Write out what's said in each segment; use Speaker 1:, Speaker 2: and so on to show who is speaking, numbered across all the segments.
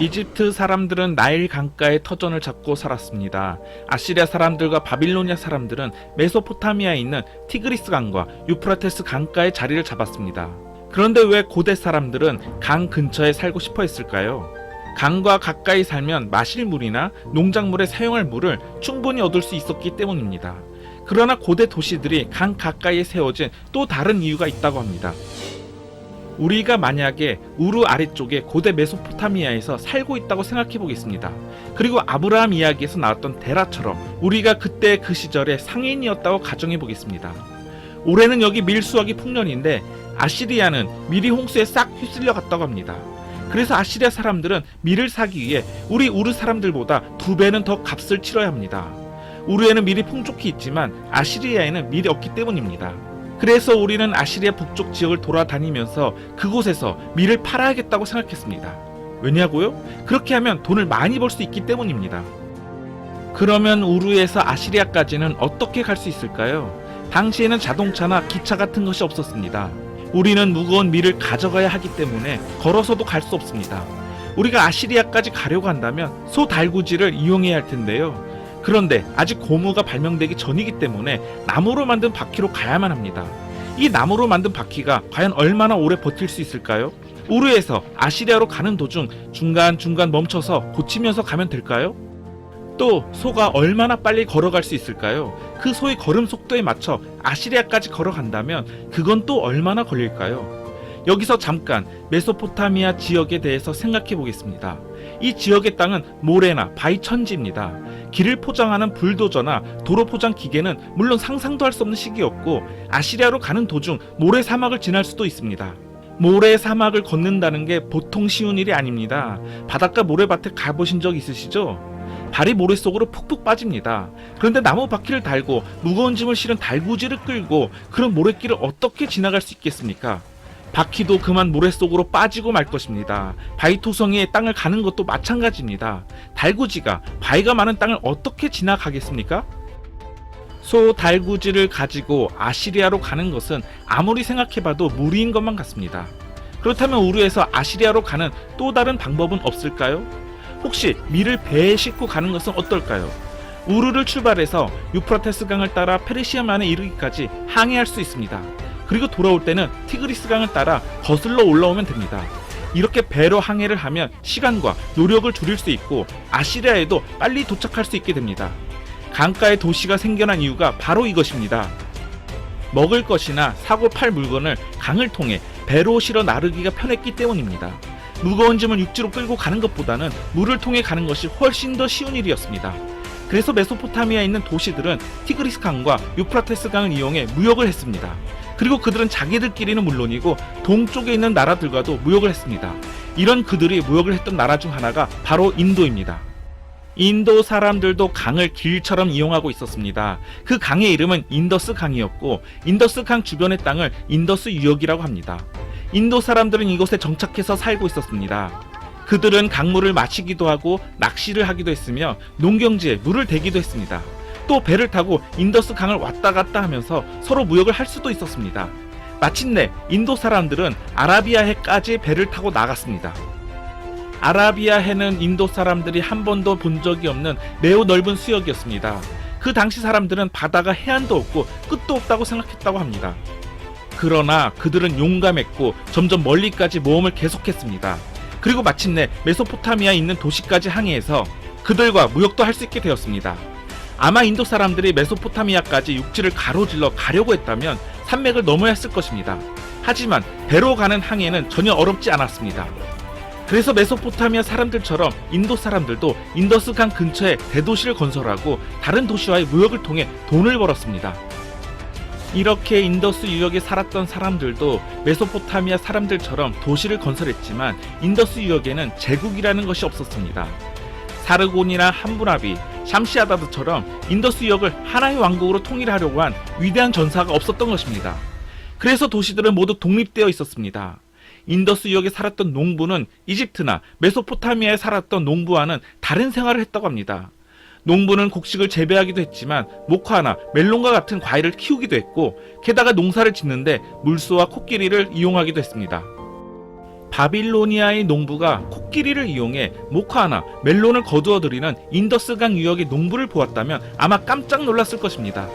Speaker 1: 이집트 사람들은 나일 강가의 터전을 잡고 살았습니다. 아시리아 사람들과 바빌로니아 사람들은 메소포타미아에 있는 티그리스 강과 유프라테스 강가의 자리를 잡았습니다. 그런데 왜 고대 사람들은 강 근처에 살고 싶어 했을까요? 강과 가까이 살면 마실 물이나 농작물에 사용할 물을 충분히 얻을 수 있었기 때문입니다. 그러나 고대 도시들이 강 가까이에 세워진 또 다른 이유가 있다고 합니다. 우리가 만약에 우루 아래쪽에 고대 메소포타미아에서 살고 있다고 생각해 보겠습니다. 그리고 아브라함 이야기에서 나왔던 데라처럼 우리가 그때 그 시절에 상인이었다고 가정해 보겠습니다. 올해는 여기 밀수하기 풍년인데 아시리아는 밀이 홍수에 싹 휩쓸려 갔다고 합니다. 그래서 아시리아 사람들은 밀을 사기 위해 우리 우르 사람들보다 2배는 더 값을 치러야 합니다. 우르에는 밀이 풍족히 있지만 아시리아에는 밀이 없기 때문입니다. 그래서 우리는 아시리아 북쪽 지역을 돌아다니면서 그곳에서 밀을 팔아야겠다고 생각했습니다. 왜냐고요? 그렇게 하면 돈을 많이 벌 수 있기 때문입니다. 그러면 우르에서 아시리아까지는 어떻게 갈 수 있을까요? 당시에는 자동차나 기차 같은 것이 없었습니다. 우리는 무거운 밀을 가져가야 하기 때문에 걸어서도 갈 수 없습니다. 우리가 아시리아까지 가려고 한다면 소 달구지를 이용해야 할 텐데요. 그런데 아직 고무가 발명되기 전이기 때문에 나무로 만든 바퀴로 가야만 합니다. 이 나무로 만든 바퀴가 과연 얼마나 오래 버틸 수 있을까요? 우르에서 아시리아로 가는 도중 중간중간 멈춰서 고치면서 가면 될까요? 또 소가 얼마나 빨리 걸어갈 수 있을까요? 그 소의 걸음 속도에 맞춰 아시리아까지 걸어간다면 그건 또 얼마나 걸릴까요? 여기서 잠깐 메소포타미아 지역에 대해서 생각해 보겠습니다. 이 지역의 땅은 모래나 바위 천지입니다. 길을 포장하는 불도저나 도로 포장 기계는 물론 상상도 할 수 없는 시기였고 아시리아로 가는 도중 모래 사막을 지날 수도 있습니다. 모래 사막을 걷는다는 게 보통 쉬운 일이 아닙니다. 바닷가 모래밭에 가보신 적 있으시죠? 발이 모래 속으로 푹푹 빠집니다. 그런데 나무 바퀴를 달고 무거운 짐을 실은 달구지를 끌고 그런 모래길을 어떻게 지나갈 수 있겠습니까? 바퀴도 그만 모래 속으로 빠지고 말 것입니다. 바위 토성이의 땅을 가는 것도 마찬가지입니다. 달구지가 바위가 많은 땅을 어떻게 지나가겠습니까? 소 달구지를 가지고 아시리아로 가는 것은 아무리 생각해봐도 무리인 것만 같습니다. 그렇다면 우르에서 아시리아로 가는 또 다른 방법은 없을까요? 혹시 밀을 배에 싣고 가는 것은 어떨까요? 우르를 출발해서 유프라테스 강을 따라 페르시아만에 이르기까지 항해할 수 있습니다. 그리고 돌아올 때는 티그리스 강을 따라 거슬러 올라오면 됩니다. 이렇게 배로 항해를 하면 시간과 노력을 줄일 수 있고 아시리아에도 빨리 도착할 수 있게 됩니다. 강가에 도시가 생겨난 이유가 바로 이것입니다. 먹을 것이나 사고 팔 물건을 강을 통해 배로 실어 나르기가 편했기 때문입니다. 무거운 짐을 육지로 끌고 가는 것보다는 물을 통해 가는 것이 훨씬 더 쉬운 일이었습니다. 그래서 메소포타미아에 있는 도시들은 티그리스 강과 유프라테스 강을 이용해 무역을 했습니다. 그리고 그들은 자기들끼리는 물론이고 동쪽에 있는 나라들과도 무역을 했습니다. 이런 그들이 무역을 했던 나라 중 하나가 바로 인도입니다. 인도 사람들도 강을 길처럼 이용하고 있었습니다. 그 강의 이름은 인더스 강이었고 인더스 강 주변의 땅을 인더스 유역이라고 합니다. 인도 사람들은 이곳에 정착해서 살고 있었습니다. 그들은 강물을 마시기도 하고 낚시를 하기도 했으며 농경지에 물을 대기도 했습니다. 또 배를 타고 인더스 강을 왔다 갔다 하면서 서로 무역을 할 수도 있었습니다. 마침내 인도 사람들은 아라비아해까지 배를 타고 나갔습니다. 아라비아해는 인도 사람들이 한 번도 본 적이 없는 매우 넓은 수역이었습니다. 그 당시 사람들은 바다가 해안도 없고 끝도 없다고 생각했다고 합니다. 그러나 그들은 용감했고 점점 멀리까지 모험을 계속했습니다. 그리고 마침내 메소포타미아에 있는 도시까지 항해해서 그들과 무역도 할 수 있게 되었습니다. 아마 인도 사람들이 메소포타미아까지 육지를 가로질러 가려고 했다면 산맥을 넘어야 했을 것입니다. 하지만 배로 가는 항해는 전혀 어렵지 않았습니다. 그래서 메소포타미아 사람들처럼 인도 사람들도 인더스 강 근처에 대도시를 건설하고 다른 도시와의 무역을 통해 돈을 벌었습니다. 이렇게 인더스 유역에 살았던 사람들도 메소포타미아 사람들처럼 도시를 건설했지만 인더스 유역에는 제국이라는 것이 없었습니다. 사르곤이나 함무라비, 샴시아다드처럼 인더스 유역을 하나의 왕국으로 통일하려고 한 위대한 전사가 없었던 것입니다. 그래서 도시들은 모두 독립되어 있었습니다. 인더스 유역에 살았던 농부는 이집트나 메소포타미아에 살았던 농부와는 다른 생활을 했다고 합니다. 농부는 곡식을 재배하기도 했지만 모카나 멜론과 같은 과일을 키우기도 했고 게다가 농사를 짓는데 물소와 코끼리를 이용하기도 했습니다. 바빌로니아의 농부가 코끼리를 이용해 모카나 멜론을 거두어들이는 인더스강 유역의 농부를 보았다면 아마 깜짝 놀랐을 것입니다.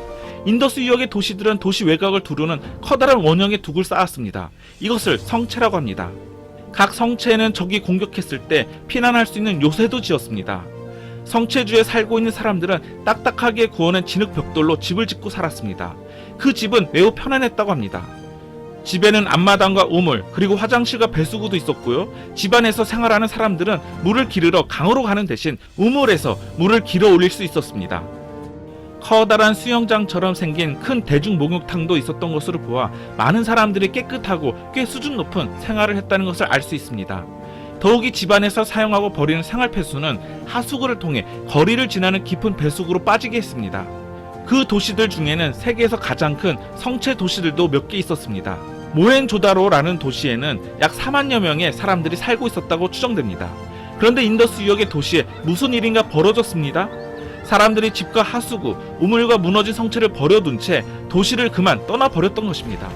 Speaker 1: 인더스 유역의 도시들은 도시 외곽을 두르는 커다란 원형의 둑을 쌓았습니다. 이것을 성체라고 합니다. 각 성체에는 적이 공격했을 때 피난할 수 있는 요새도 지었습니다. 성체주에 살고 있는 사람들은 딱딱하게 구워낸 진흙 벽돌로 집을 짓고 살았습니다. 그 집은 매우 편안했다고 합니다. 집에는 앞마당과 우물, 그리고 화장실과 배수구도 있었고요. 집안에서 생활하는 사람들은 물을 기르러 강으로 가는 대신 우물에서 물을 길어 올릴 수 있었습니다. 커다란 수영장처럼 생긴 큰 대중 목욕탕도 있었던 것으로 보아 많은 사람들이 깨끗하고 꽤 수준 높은 생활을 했다는 것을 알 수 있습니다. 더욱이 집안에서 사용하고 버리는 생활 폐수는 하수구를 통해 거리를 지나는 깊은 배수구로 빠지게 했습니다. 그 도시들 중에는 세계에서 가장 큰 성체 도시들도 몇 개 있었습니다. 모헨조다로라는 도시에는 약 4만여 명의 사람들이 살고 있었다고 추정됩니다. 그런데 인더스 유역의 도시에 무슨 일인가 벌어졌습니다. 사람들이 집과 하수구, 우물과 무너진 성체를 버려둔 채 도시를 그만 떠나버렸던 것입니다.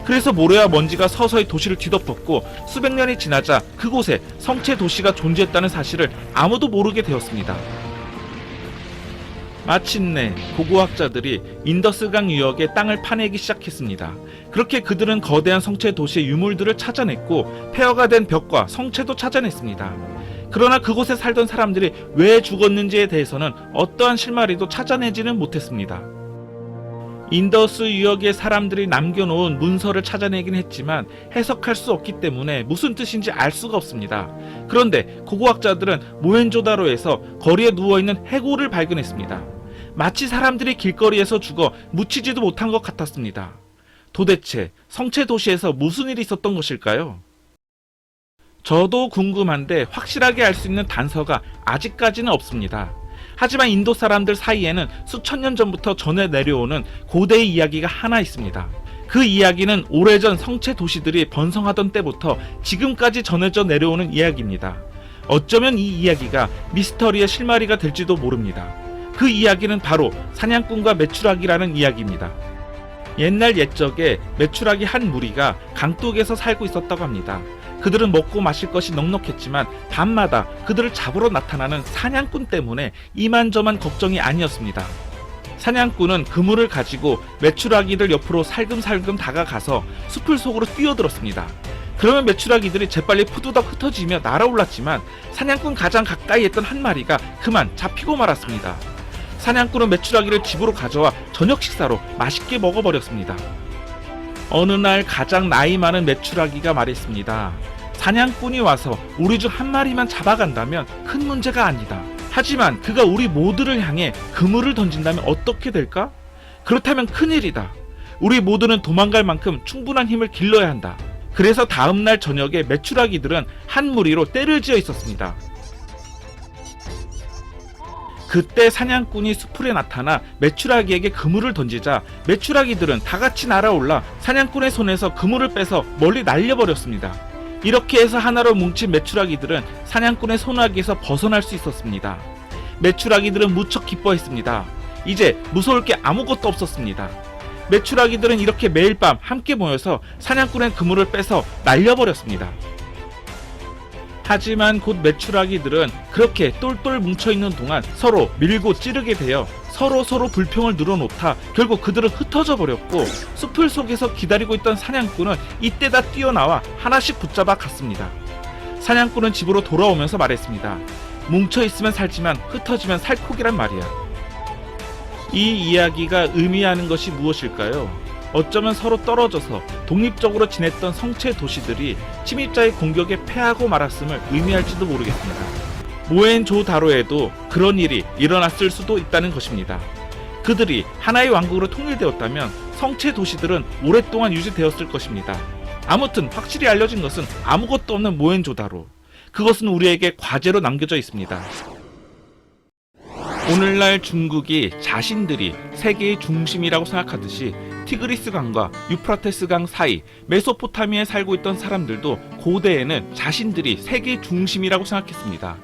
Speaker 1: 그래서 모래와 먼지가 서서히 도시를 뒤덮었고 수백 년이 지나자 그곳에 성체 도시가 존재했다는 사실을 아무도 모르게 되었습니다. 마침내 고고학자들이 인더스강 유역의 땅을 파내기 시작했습니다. 그렇게 그들은 거대한 성체 도시의 유물들을 찾아냈고 폐허가 된 벽과 성체도 찾아냈습니다. 그러나 그곳에 살던 사람들이 왜 죽었는지에 대해서는 어떠한 실마리도 찾아내지는 못했습니다. 인더스 유역의 사람들이 남겨놓은 문서를 찾아내긴 했지만 해석할 수 없기 때문에 무슨 뜻인지 알 수가 없습니다. 그런데 고고학자들은 모헨조다로에서 거리에 누워있는 해골을 발견했습니다. 마치 사람들이 길거리에서 죽어 묻히지도 못한 것 같았습니다. 도대체 성체 도시에서 무슨 일이 있었던 것일까요? 저도 궁금한데 확실하게 알 수 있는 단서가 아직까지는 없습니다. 하지만 인도 사람들 사이에는 수천 년 전부터 전해 내려오는 고대의 이야기가 하나 있습니다. 그 이야기는 오래전 성체 도시들이 번성하던 때부터 지금까지 전해져 내려오는 이야기입니다. 어쩌면 이 이야기가 미스터리의 실마리가 될지도 모릅니다. 그 이야기는 바로 사냥꾼과 메추라기라는 이야기입니다. 옛날 옛적에 메추라기 한 무리가 강둑에서 살고 있었다고 합니다. 그들은 먹고 마실 것이 넉넉했지만 밤마다 그들을 잡으러 나타나는 사냥꾼 때문에 이만저만 걱정이 아니었습니다. 사냥꾼은 그물을 가지고 메추라기들 옆으로 살금살금 다가가서 숲을 속으로 뛰어들었습니다. 그러면 메추라기들이 재빨리 푸드덕 흩어지며 날아올랐지만 사냥꾼 가장 가까이 했던 한 마리가 그만 잡히고 말았습니다. 사냥꾼은 메추라기를 집으로 가져와 저녁 식사로 맛있게 먹어버렸습니다. 어느 날 가장 나이 많은 메추라기가 말했습니다. 사냥꾼이 와서 우리 중 한 마리만 잡아간다면 큰 문제가 아니다. 하지만 그가 우리 모두를 향해 그물을 던진다면 어떻게 될까? 그렇다면 큰일이다. 우리 모두는 도망갈 만큼 충분한 힘을 길러야 한다. 그래서 다음날 저녁에 메추라기들은 한 무리로 떼를 지어 있었습니다. 그때 사냥꾼이 수풀에 나타나 메추라기에게 그물을 던지자 메추라기들은 다같이 날아올라 사냥꾼의 손에서 그물을 빼서 멀리 날려버렸습니다. 이렇게 해서 하나로 뭉친 메추라기들은 사냥꾼의 손아귀에서 벗어날 수 있었습니다. 메추라기들은 무척 기뻐했습니다. 이제 무서울 게 아무것도 없었습니다. 메추라기들은 이렇게 매일 밤 함께 모여서 사냥꾼의 그물을 빼서 날려버렸습니다. 하지만 곧 메추라기들은 그렇게 똘똘 뭉쳐있는 동안 서로 밀고 찌르게 되어 서로 불평을 늘어놓다 결국 그들은 흩어져 버렸고 숲을 속에서 기다리고 있던 사냥꾼은 이때다 뛰어나와 하나씩 붙잡아 갔습니다. 사냥꾼은 집으로 돌아오면서 말했습니다. 뭉쳐있으면 살지만 흩어지면 살코기란 말이야. 이 이야기가 의미하는 것이 무엇일까요? 어쩌면 서로 떨어져서 독립적으로 지냈던 성체 도시들이 침입자의 공격에 패하고 말았음을 의미할지도 모르겠습니다. 모헨조다로에도 그런 일이 일어났을 수도 있다는 것입니다. 그들이 하나의 왕국으로 통일되었다면 성체 도시들은 오랫동안 유지되었을 것입니다. 아무튼 확실히 알려진 것은 아무것도 없는 모헨조다로. 그것은 우리에게 과제로 남겨져 있습니다. 오늘날 중국이 자신들이 세계의 중심이라고 생각하듯이 티그리스 강과 유프라테스 강 사이 메소포타미아에 살고 있던 사람들도 고대에는 자신들이 세계의 중심이라고 생각했습니다.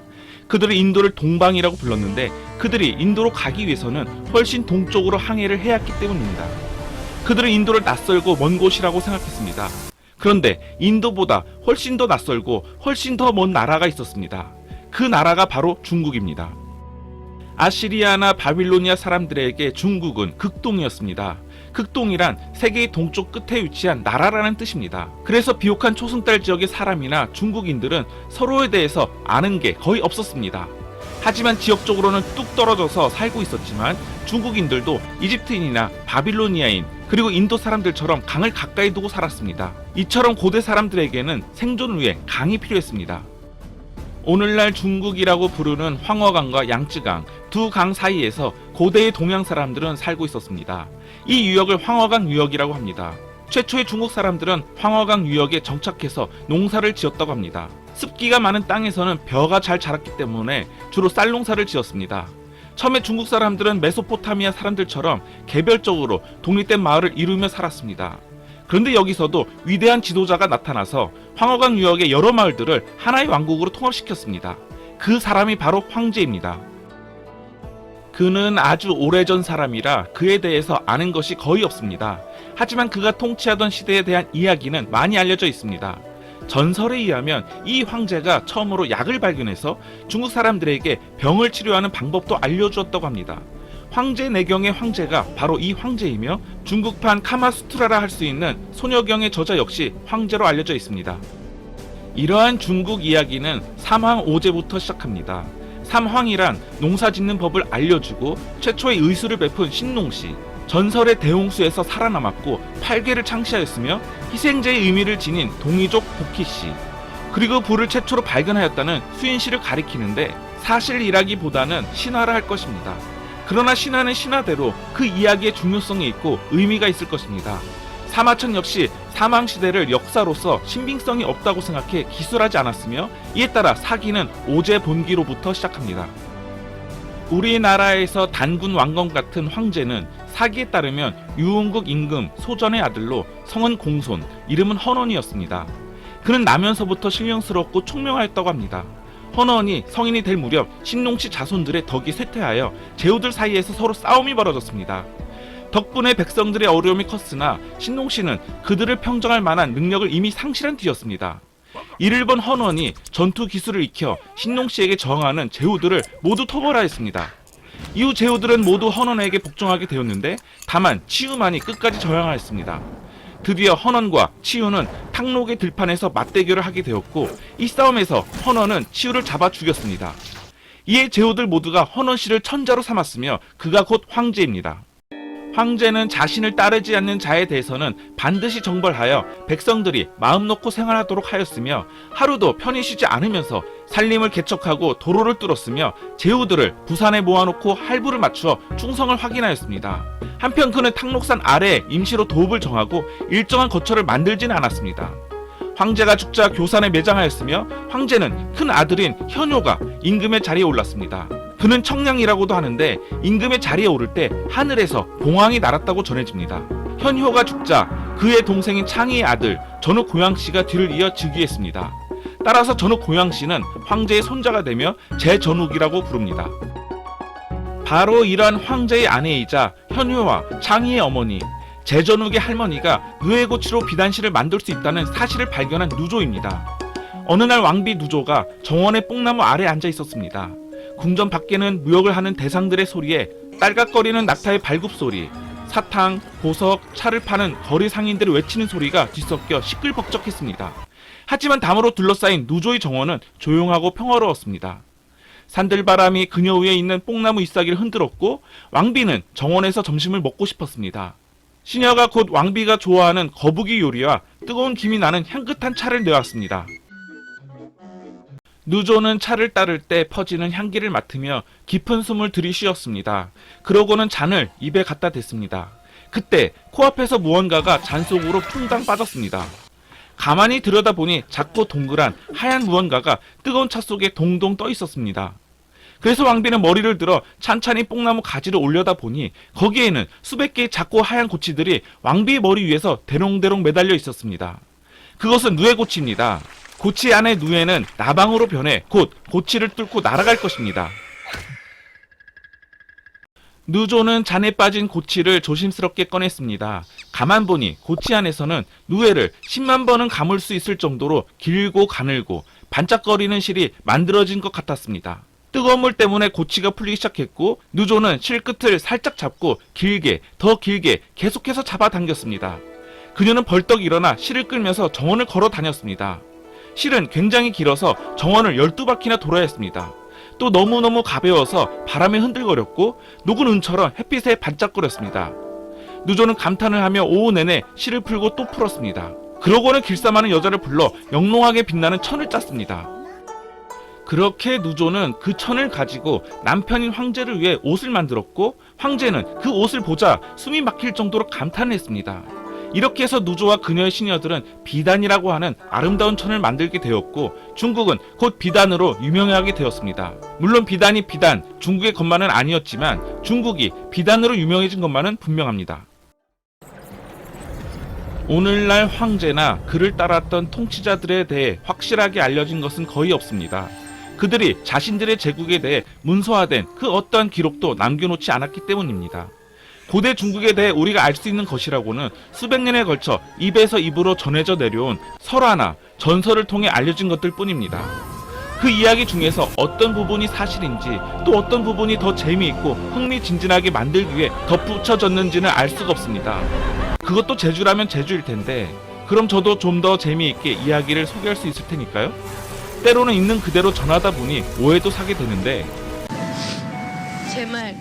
Speaker 1: 그들은 인도를 동방이라고 불렀는데 그들이 인도로 가기 위해서는 훨씬 동쪽으로 항해를 해야 했기 때문입니다. 그들은 인도를 낯설고 먼 곳이라고 생각했습니다. 그런데 인도보다 훨씬 더 낯설고 훨씬 더 먼 나라가 있었습니다. 그 나라가 바로 중국입니다. 아시리아나 바빌로니아 사람들에게 중국은 극동이었습니다. 극동이란 세계의 동쪽 끝에 위치한 나라라는 뜻입니다. 그래서 비옥한 초승달 지역의 사람이나 중국인들은 서로에 대해서 아는 게 거의 없었습니다. 하지만 지역적으로는 뚝 떨어져서 살고 있었지만 중국인들도 이집트인이나 바빌로니아인 그리고 인도 사람들처럼 강을 가까이 두고 살았습니다. 이처럼 고대 사람들에게는 생존을 위해 강이 필요했습니다. 오늘날 중국이라고 부르는 황허강과 양쯔강 두 강 사이에서 고대의 동양 사람들은 살고 있었습니다. 이 유역을 황허강 유역이라고 합니다. 최초의 중국 사람들은 황허강 유역에 정착해서 농사를 지었다고 합니다. 습기가 많은 땅에서는 벼가 잘 자랐기 때문에 주로 쌀농사를 지었습니다. 처음에 중국 사람들은 메소포타미아 사람들처럼 개별적으로 독립된 마을을 이루며 살았습니다. 그런데 여기서도 위대한 지도자가 나타나서 황허강 유역의 여러 마을들을 하나의 왕국으로 통합시켰습니다. 그 사람이 바로 황제입니다. 그는 아주 오래전 사람이라 그에 대해서 아는 것이 거의 없습니다. 하지만 그가 통치하던 시대에 대한 이야기는 많이 알려져 있습니다. 전설에 의하면 이 황제가 처음으로 약을 발견해서 중국 사람들에게 병을 치료하는 방법도 알려주었다고 합니다. 황제 내경의 황제가 바로 이 황제이며 중국판 카마수트라라 할 수 있는 소녀경의 저자 역시 황제로 알려져 있습니다. 이러한 중국 이야기는 삼황 5제부터 시작합니다. 삼황이란 농사 짓는 법을 알려주고 최초의 의술을 베푼 신농씨, 전설의 대홍수에서 살아남았고 8개를 창시하였으며 희생제의 의미를 지닌 동이족 복희씨, 그리고 불을 최초로 발견하였다는 수인씨를 가리키는데 사실이라기보다는 신화라 할 것입니다. 그러나 신화는 신화대로 그 이야기의 중요성이 있고 의미가 있을 것입니다. 사마천 역시 사망시대를 역사로서 신빙성이 없다고 생각해 기술하지 않았으며 이에 따라 사기는 오제 본기로부터 시작합니다. 우리나라에서 단군 왕건 같은 황제는 사기에 따르면 유흥국 임금 소전의 아들로 성은 공손, 이름은 헌원이었습니다. 그는 나면서부터 신령스럽고 총명하였다고 합니다. 헌원이 성인이 될 무렵 신농씨 자손들의 덕이 쇠퇴하여 제후들 사이에서 서로 싸움이 벌어졌습니다. 덕분에 백성들의 어려움이 컸으나 신농씨는 그들을 평정할 만한 능력을 이미 상실한 뒤였습니다. 이를 본 헌원이 전투 기술을 익혀 신농씨에게 저항하는 제후들을 모두 토벌하였습니다. 이후 제후들은 모두 헌원에게 복종하게 되었는데 다만 치유만이 끝까지 저항하였습니다. 드디어 헌원과 치유는 탕록의 들판에서 맞대결을 하게 되었고 이 싸움에서 헌원은 치유를 잡아 죽였습니다. 이에 제후들 모두가 헌원씨를 천자로 삼았으며 그가 곧 황제입니다. 황제는 자신을 따르지 않는 자에 대해서는 반드시 정벌하여 백성들이 마음 놓고 생활하도록 하였으며 하루도 편히 쉬지 않으면서 살림을 개척하고 도로를 뚫었으며 제후들을 부산에 모아놓고 할부를 맞추어 충성을 확인하였습니다. 한편 그는 탕록산 아래에 임시로 도읍을 정하고 일정한 거처를 만들지는 않았습니다. 황제가 죽자 교산에 매장하였으며 황제는 큰 아들인 현효가 임금의 자리에 올랐습니다. 그는 청량이라고도 하는데 임금의 자리에 오를 때 하늘에서 봉황이 날았다고 전해집니다. 현효가 죽자 그의 동생인 창의의 아들 전후 고양씨가 뒤를 이어 즉위했습니다. 따라서 전후 고양씨는 황제의 손자가 되며 제전욱이라고 부릅니다. 바로 이러한 황제의 아내이자 현효와 창의의 어머니 제전욱의 할머니가 누에고치로 비단실을 만들 수 있다는 사실을 발견한 누조입니다. 어느 날 왕비 누조가 정원의 뽕나무 아래에 앉아 있었습니다. 궁전 밖에는 무역을 하는 대상들의 소리에 딸깍거리는 낙타의 발굽소리, 사탕, 보석, 차를 파는 거리 상인들이 외치는 소리가 뒤섞여 시끌벅적했습니다. 하지만 담으로 둘러싸인 누조의 정원은 조용하고 평화로웠습니다. 산들바람이 그녀 위에 있는 뽕나무 잎사귀를 흔들었고 왕비는 정원에서 점심을 먹고 싶었습니다. 시녀가 곧 왕비가 좋아하는 거북이 요리와 뜨거운 김이 나는 향긋한 차를 내왔습니다. 누조는 차를 따를 때 퍼지는 향기를 맡으며 깊은 숨을 들이쉬었습니다. 그러고는 잔을 입에 갖다 댔습니다. 그때 코앞에서 무언가가 잔 속으로 퐁당 빠졌습니다. 가만히 들여다보니 작고 동그란 하얀 무언가가 뜨거운 차 속에 동동 떠 있었습니다. 그래서 왕비는 머리를 들어 찬찬히 뽕나무 가지를 올려다보니 거기에는 수백 개의 작고 하얀 고치들이 왕비의 머리 위에서 대롱대롱 매달려 있었습니다. 그것은 누에고치입니다. 고치 안의 누에는 나방으로 변해 곧 고치를 뚫고 날아갈 것입니다. 누조는 잔에 빠진 고치를 조심스럽게 꺼냈습니다. 가만 보니 고치 안에서는 누에를 10만 번은 감을 수 있을 정도로 길고 가늘고 반짝거리는 실이 만들어진 것 같았습니다. 뜨거운 물 때문에 고치가 풀리기 시작했고 누조는 실 끝을 살짝 잡고 길게 더 길게 계속해서 잡아당겼습니다. 그녀는 벌떡 일어나 실을 끌면서 정원을 걸어 다녔습니다. 실은 굉장히 길어서 정원을 12바퀴나 돌아야 했습니다. 또 너무너무 가벼워서 바람에 흔들거렸고 녹은 은처럼 햇빛에 반짝거렸습니다. 누조는 감탄을 하며 오후 내내 실을 풀고 또 풀었습니다. 그러고는 길쌈하는 여자를 불러 영롱하게 빛나는 천을 짰습니다. 그렇게 누조는 그 천을 가지고 남편인 황제를 위해 옷을 만들었고 황제는 그 옷을 보자 숨이 막힐 정도로 감탄을 했습니다. 이렇게 해서 누조와 그녀의 시녀들은 비단이라고 하는 아름다운 천을 만들게 되었고 중국은 곧 비단으로 유명하게 되었습니다. 물론 비단이 비단, 중국의 것만은 아니었지만 중국이 비단으로 유명해진 것만은 분명합니다. 오늘날 황제나 그를 따랐던 통치자들에 대해 확실하게 알려진 것은 거의 없습니다. 그들이 자신들의 제국에 대해 문서화된 그 어떠한 기록도 남겨놓지 않았기 때문입니다. 고대 중국에 대해 우리가 알 수 있는 것이라고는 수백 년에 걸쳐 입에서 입으로 전해져 내려온 설화나 전설을 통해 알려진 것들 뿐입니다. 그 이야기 중에서 어떤 부분이 사실인지 또 어떤 부분이 더 재미있고 흥미진진하게 만들기 위해 덧붙여졌는지는 알 수가 없습니다. 그것도 제주라면 제주일 텐데 그럼 저도 좀 더 재미있게 이야기를 소개할 수 있을 테니까요. 때로는 있는 그대로 전하다 보니 오해도 사게 되는데
Speaker 2: 제 말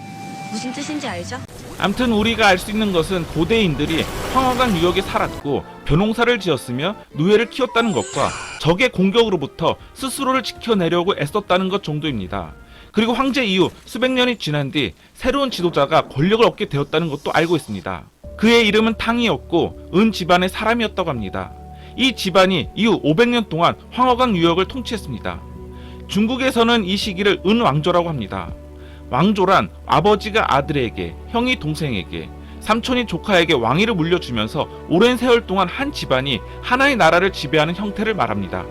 Speaker 2: 무슨 뜻인지 알죠?
Speaker 1: 암튼 우리가 알 수 있는 것은 고대인들이 황허강 유역에 살았고 벼농사를 지었으며 누에를 키웠다는 것과 적의 공격으로부터 스스로를 지켜내려고 애썼다는 것 정도입니다. 그리고 황제 이후 수백 년이 지난 뒤 새로운 지도자가 권력을 얻게 되었다는 것도 알고 있습니다. 그의 이름은 탕이었고 은 집안의 사람이었다고 합니다. 이 집안이 이후 500년 동안 황허강 유역을 통치했습니다. 중국에서는 이 시기를 은 왕조라고 합니다. 왕조란 아버지가 아들에게, 형이 동생에게, 삼촌이 조카에게 왕위를 물려주면서 오랜 세월 동안 한 집안이 하나의 나라를 지배하는 형태를 말합니다.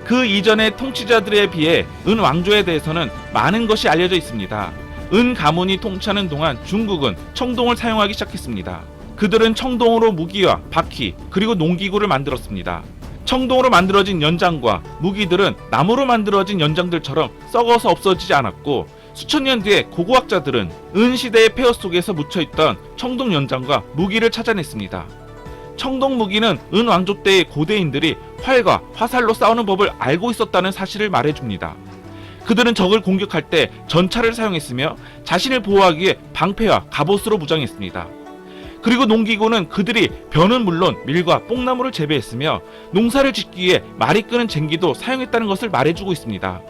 Speaker 1: 그 이전의 통치자들에 비해 은 왕조에 대해서는 많은 것이 알려져 있습니다. 은 가문이 통치하는 동안 중국은 청동을 사용하기 시작했습니다. 그들은 청동으로 무기와 바퀴 그리고 농기구를 만들었습니다. 청동으로 만들어진 연장과 무기들은 나무로 만들어진 연장들처럼 썩어서 없어지지 않았고 수천 년 뒤에 고고학자들은 은 시대의 폐허 속에서 묻혀있던 청동 연장과 무기를 찾아냈습니다. 청동 무기는 은 왕조 때의 고대인들이 활과 화살로 싸우는 법을 알고 있었다는 사실을 말해줍니다. 그들은 적을 공격할 때 전차를 사용했으며 자신을 보호하기 위해 방패와 갑옷으로 무장했습니다. 그리고 농기구는 그들이 벼는 물론 밀과 뽕나무를 재배했으며 농사를 짓기 위해 말이 끄는 쟁기도 사용했다는 것을 말해주고 있습니다.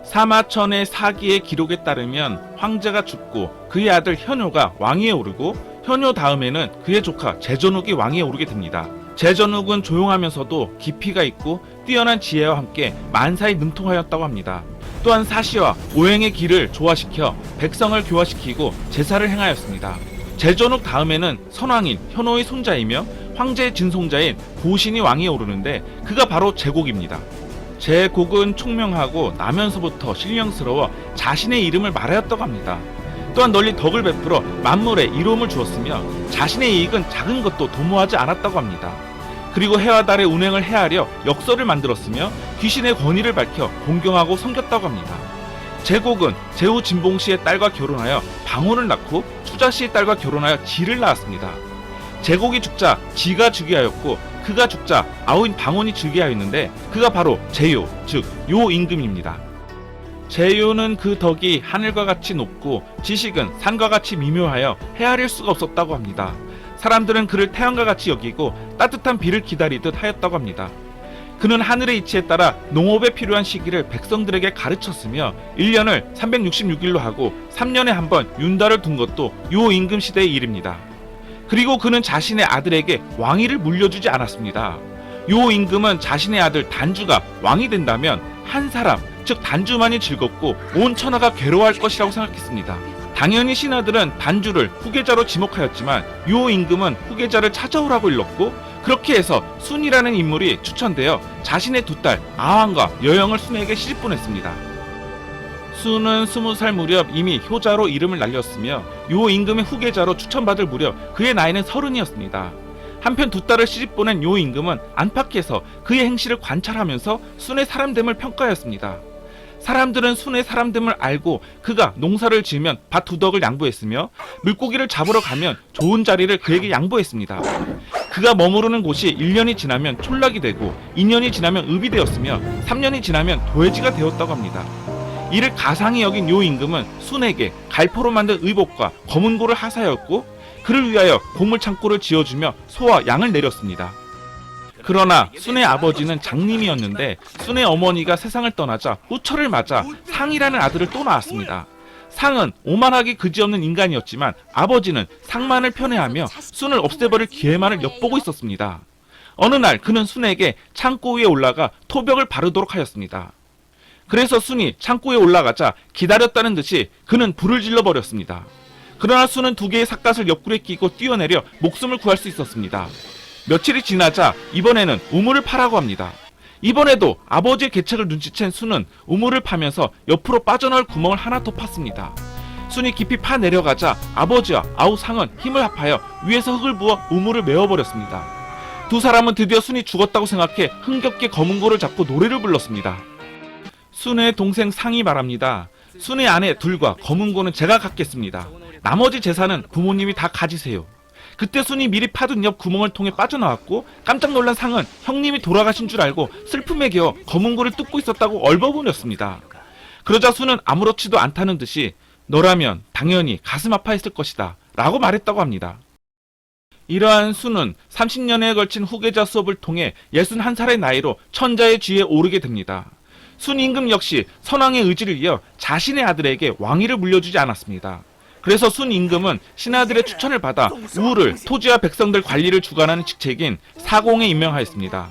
Speaker 1: 사마천의 사기의 기록에 따르면 황제가 죽고 그의 아들 현효가 왕위에 오르고 현효 다음에는 그의 조카 제전욱이 왕위에 오르게 됩니다. 제전욱은 조용하면서도 깊이가 있고 뛰어난 지혜와 함께 만사에 능통하였다고 합니다. 또한 사시와 오행의 길을 조화시켜 백성을 교화시키고 제사를 행하였습니다. 제전욱 다음에는 선왕인 현호의 손자이며 황제의 진송자인 고신이 왕위에 오르는데 그가 바로 제곡입니다. 제곡은 총명하고 나면서부터 신령스러워 자신의 이름을 말하였다고 합니다. 또한 널리 덕을 베풀어 만물에 이로움을 주었으며 자신의 이익은 작은 것도 도모하지 않았다고 합니다. 그리고 해와 달의 운행을 헤아려 역설을 만들었으며 귀신의 권위를 밝혀 공경하고 섬겼다고 합니다. 제곡은 제후 진봉씨의 딸과 결혼하여 방혼을 낳고 추자씨의 딸과 결혼하여 지를 낳았습니다. 제곡이 죽자 지가 즉위하였고 그가 죽자 아우인 방혼이 즉위하였는데 그가 바로 제요, 즉 요임금입니다. 제요는 그 덕이 하늘과 같이 높고 지식은 산과 같이 미묘하여 헤아릴 수가 없었다고 합니다. 사람들은 그를 태양과 같이 여기고 따뜻한 비를 기다리듯 하였다고 합니다. 그는 하늘의 이치에 따라 농업에 필요한 시기를 백성들에게 가르쳤으며 1년을 366일로 하고 3년에 한 번 윤달을 둔 것도 요임금 시대의 일입니다. 그리고 그는 자신의 아들에게 왕위를 물려주지 않았습니다. 요임금은 자신의 아들 단주가 왕이 된다면 한 사람, 즉 단주만이 즐겁고 온 천하가 괴로워할 것이라고 생각했습니다. 당연히 신하들은 단주를 후계자로 지목하였지만 요임금은 후계자를 찾아오라고 일렀고 그렇게 해서 순이라는 인물이 추천되어 자신의 두 딸 아왕과 여영을 순에게 시집보냈습니다. 수는 20살 무렵 이미 효자로 이름을 날렸으며 요 임금의 후계자로 추천받을 무렵 그의 나이는 30이었습니다. 한편 두 딸을 시집보낸 요 임금은 안팎에서 그의 행실을 관찰하면서 순의 사람됨을 평가하였습니다. 사람들은 순의 사람됨을 알고 그가 농사를 지으면 밭 두 덕을 양보했으며 물고기를 잡으러 가면 좋은 자리를 그에게 양보했습니다. 그가 머무르는 곳이 1년이 지나면 촌락이 되고 2년이 지나면 읍이 되었으며 3년이 지나면 도회지가 되었다고 합니다. 이를 가상히 여긴 요 임금은 순에게 갈포로 만든 의복과 검은고를 하사하였고 그를 위하여 곡물창고를 지어주며 소와 양을 내렸습니다. 그러나 순의 아버지는 장님이었는데 순의 어머니가 세상을 떠나자 후처를 맞아 상이라는 아들을 또 낳았습니다. 상은 오만하기 그지없는 인간이었지만 아버지는 상만을 편애하며 순을 없애버릴 기회만을 엿보고 있었습니다. 어느 날 그는 순에게 창고 위에 올라가 토벽을 바르도록 하였습니다. 그래서 순이 창고에 올라가자 기다렸다는 듯이 그는 불을 질러버렸습니다. 그러나 순은 두 개의 삿갓을 옆구리에 끼고 뛰어내려 목숨을 구할 수 있었습니다. 며칠이 지나자 이번에는 우물을 파라고 합니다. 이번에도 아버지의 계책을 눈치챈 순은 우물을 파면서 옆으로 빠져나올 구멍을 하나 더 팠습니다. 순이 깊이 파 내려가자 아버지와 아우상은 힘을 합하여 위에서 흙을 부어 우물을 메워버렸습니다. 두 사람은 드디어 순이 죽었다고 생각해 흥겹게 검은고를 잡고 노래를 불렀습니다. 순의 동생 상이 말합니다. 순의 아내 둘과 검은고는 제가 갖겠습니다. 나머지 재산은 부모님이 다 가지세요. 그때 순이 미리 파둔 옆 구멍을 통해 빠져나왔고 깜짝 놀란 상은 형님이 돌아가신 줄 알고 슬픔에 겨워 검은고를 뚫고 있었다고 얼버무렸습니다. 그러자 순은 아무렇지도 않다는 듯이 너라면 당연히 가슴 아파했을 것이다 라고 말했다고 합니다. 이러한 순은 30년에 걸친 후계자 수업을 통해 61살의 나이로 천자의 쥐에 오르게 됩니다. 순 임금 역시 선왕의 의지를 이어 자신의 아들에게 왕위를 물려주지 않았습니다. 그래서 순 임금은 신하들의 추천을 받아 우를 토지와 백성들 관리를 주관하는 직책인 사공에 임명하였습니다.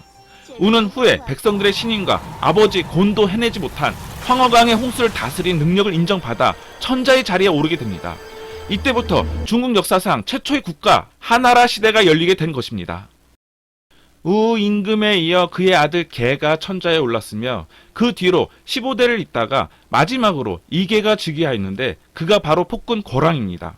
Speaker 1: 우는 후에 백성들의 신임과 아버지 곤도 해내지 못한 황허강의 홍수를 다스린 능력을 인정받아 천자의 자리에 오르게 됩니다. 이때부터 중국 역사상 최초의 국가 하나라 시대가 열리게 된 것입니다. 우 임금에 이어 그의 아들 개가 천자에 올랐으며 그 뒤로 15대를 잇다가 마지막으로 이계가 즉위하였는데 그가 바로 폭군 고랑입니다.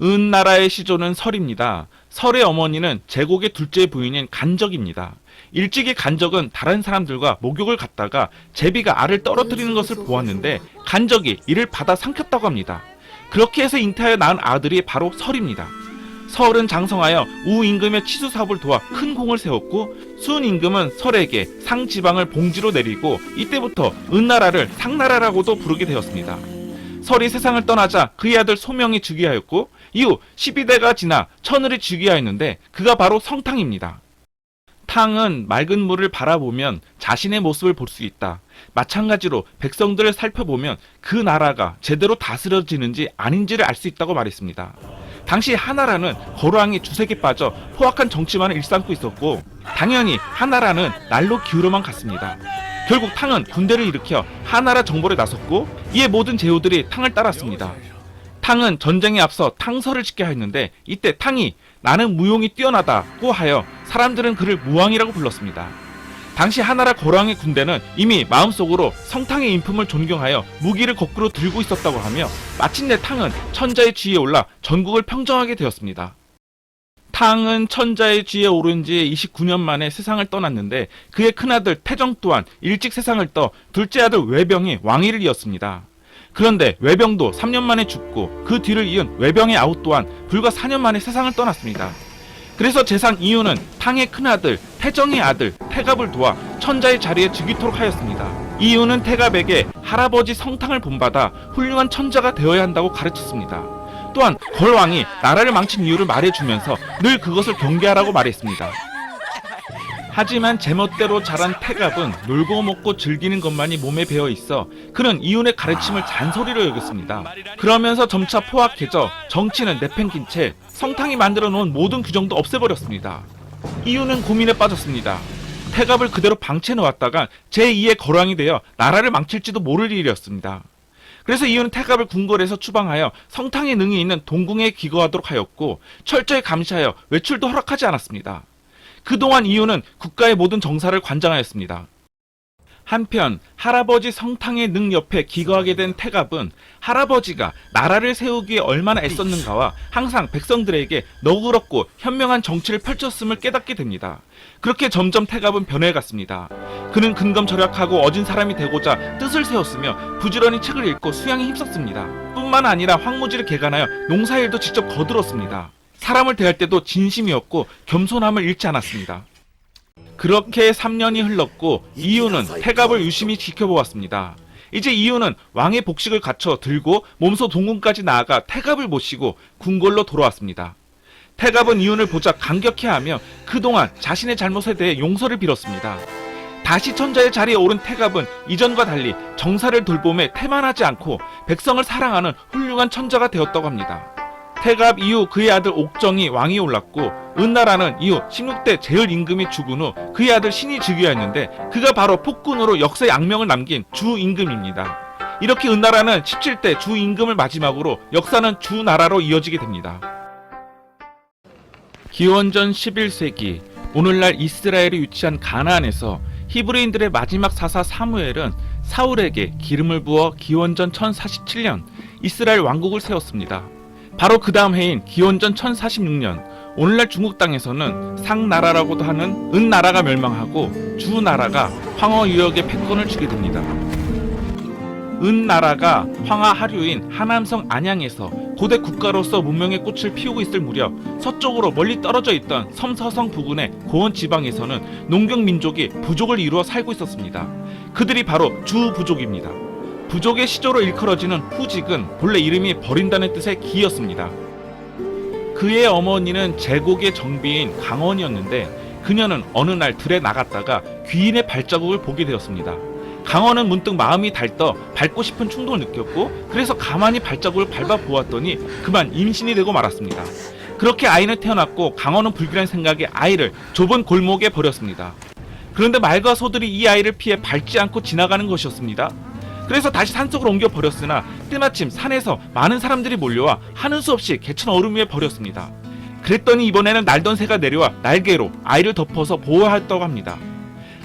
Speaker 1: 은나라의 시조는 설입니다. 설의 어머니는 제국의 둘째 부인인 간적입니다. 일찍이 간적은 다른 사람들과 목욕을 갔다가 제비가 알을 떨어뜨리는 것을 보았는데 간적이 이를 받아 삼켰다고 합니다. 그렇게 해서 잉태하여 낳은 아들이 바로 설입니다. 설은 장성하여 우 임금의 치수 사업을 도와 큰 공을 세웠고 순 임금은 설에게 상 지방을 봉지로 내리고 이때부터 은나라를 상나라라고도 부르게 되었습니다. 설이 세상을 떠나자 그의 아들 소명이 즉위하였고 이후 12대가 지나 천을이 즉위하였는데 그가 바로 성탕입니다. 탕은 맑은 물을 바라보면 자신의 모습을 볼 수 있다. 마찬가지로 백성들을 살펴보면 그 나라가 제대로 다스려지는지 아닌지를 알 수 있다고 말했습니다. 당시 하나라는 거루왕이 주색에 빠져 포악한 정치만을 일삼고 있었고 당연히 하나라는 날로 기울어만 갔습니다. 결국 탕은 군대를 일으켜 하나라 정벌에 나섰고 이에 모든 제후들이 탕을 따랐습니다. 탕은 전쟁에 앞서 탕서를 짓게 하였는데 이때 탕이 나는 무용이 뛰어나다고 하여 사람들은 그를 무왕이라고 불렀습니다. 당시 하나라 거루왕의 군대는 이미 마음속으로 성탕의 인품을 존경하여 무기를 거꾸로 들고 있었다고 하며 마침내 탕은 천자의 쥐에 올라 전국을 평정하게 되었습니다. 탕은 천자의 쥐에 오른 지 29년 만에 세상을 떠났는데 그의 큰아들 태정 또한 일찍 세상을 떠 둘째 아들 외병이 왕위를 이었습니다. 그런데 외병도 3년 만에 죽고 그 뒤를 이은 외병의 아우 또한 불과 4년 만에 세상을 떠났습니다. 그래서 재상 이유는 탕의 큰아들 태정의 아들 태갑을 도와 천자의 자리에 즉위토록 하였습니다. 이유는 태갑에게 할아버지 성탕을 본받아 훌륭한 천자가 되어야 한다고 가르쳤습니다. 또한 걸왕이 나라를 망친 이유를 말해주면서 늘 그것을 경계하라고 말했습니다. 하지만 제멋대로 자란 태갑은 놀고 먹고 즐기는 것만이 몸에 배어 있어 그는 이윤의 가르침을 잔소리로 여겼습니다. 그러면서 점차 포악해져 정치는 내팽긴 채 성탕이 만들어 놓은 모든 규정도 없애버렸습니다. 이윤은 고민에 빠졌습니다. 태갑을 그대로 방치해 놓았다가 제2의 거왕이 되어 나라를 망칠지도 모를 일이었습니다. 그래서 이윤은 태갑을 궁궐에서 추방하여 성탕의 능이 있는 동궁에 기거하도록 하였고 철저히 감시하여 외출도 허락하지 않았습니다. 그동안 이윤은 국가의 모든 정사를 관장하였습니다. 한편 할아버지 성탕의 능 옆에 기거하게 된 태갑은 할아버지가 나라를 세우기 위해 얼마나 애썼는가와 항상 백성들에게 너그럽고 현명한 정치를 펼쳤음을 깨닫게 됩니다. 그렇게 점점 태갑은 변해갔습니다. 그는 근검절약하고 어진 사람이 되고자 뜻을 세웠으며 부지런히 책을 읽고 수양에 힘썼습니다. 뿐만 아니라 황무지를 개간하여 농사일도 직접 거들었습니다. 사람을 대할 때도 진심이었고 겸손함을 잃지 않았습니다. 그렇게 3년이 흘렀고 이유는 태갑을 유심히 지켜보았습니다. 이제 이유는 왕의 복식을 갖춰 들고 몸소 동궁까지 나아가 태갑을 모시고 궁궐로 돌아왔습니다. 태갑은 이윤을 보자 감격해하며 그동안 자신의 잘못에 대해 용서를 빌었습니다. 다시 천자의 자리에 오른 태갑은 이전과 달리 정사를 돌봄에 태만하지 않고 백성을 사랑하는 훌륭한 천자가 되었다고 합니다. 태갑 이후 그의 아들 옥정이 왕위 올랐고 은나라는 이후 16대 제을 임금이 죽은 후 그의 아들 신이 즉위하였는데 그가 바로 폭군으로 역사의 악명을 남긴 주 임금입니다. 이렇게 은나라는 17대 주 임금을 마지막으로 역사는 주나라로 이어지게 됩니다. 기원전 11세기 오늘날 이스라엘에 위치한 가나안에서 히브리인들의 마지막 사사 사무엘은 사울에게 기름을 부어 기원전 1047년 이스라엘 왕국을 세웠습니다. 바로 그 다음 해인 기원전 1046년 오늘날 중국 땅에서는 상나라라고도 하는 은나라가 멸망하고 주나라가 황허 유역의 패권을 주게 됩니다. 은나라가 황하 하류인 하남성 안양에서 고대 국가로서 문명의 꽃을 피우고 있을 무렵 서쪽으로 멀리 떨어져 있던 섬서성 부근의 고원 지방에서는 농경 민족이 부족을 이루어 살고 있었습니다. 그들이 바로 주부족입니다. 부족의 시조로 일컬어지는 후직은 본래 이름이 버린다는 뜻의 기였습니다. 그의 어머니는 제국의 정비인 강원이었는데 그녀는 어느 날 들에 나갔다가 귀인의 발자국을 보게 되었습니다. 강원은 문득 마음이 달떠 밟고 싶은 충동을 느꼈고 그래서 가만히 발자국을 밟아 보았더니 그만 임신이 되고 말았습니다. 그렇게 아이는 태어났고 강원은 불길한 생각에 아이를 좁은 골목에 버렸습니다. 그런데 말과 소들이 이 아이를 피해 밟지 않고 지나가는 것이었습니다. 그래서 다시 산속으로 옮겨 버렸으나 때마침 산에서 많은 사람들이 몰려와 하는 수 없이 개천 얼음 위에 버렸습니다. 그랬더니 이번에는 날던 새가 내려와 날개로 아이를 덮어서 보호하였다고 합니다.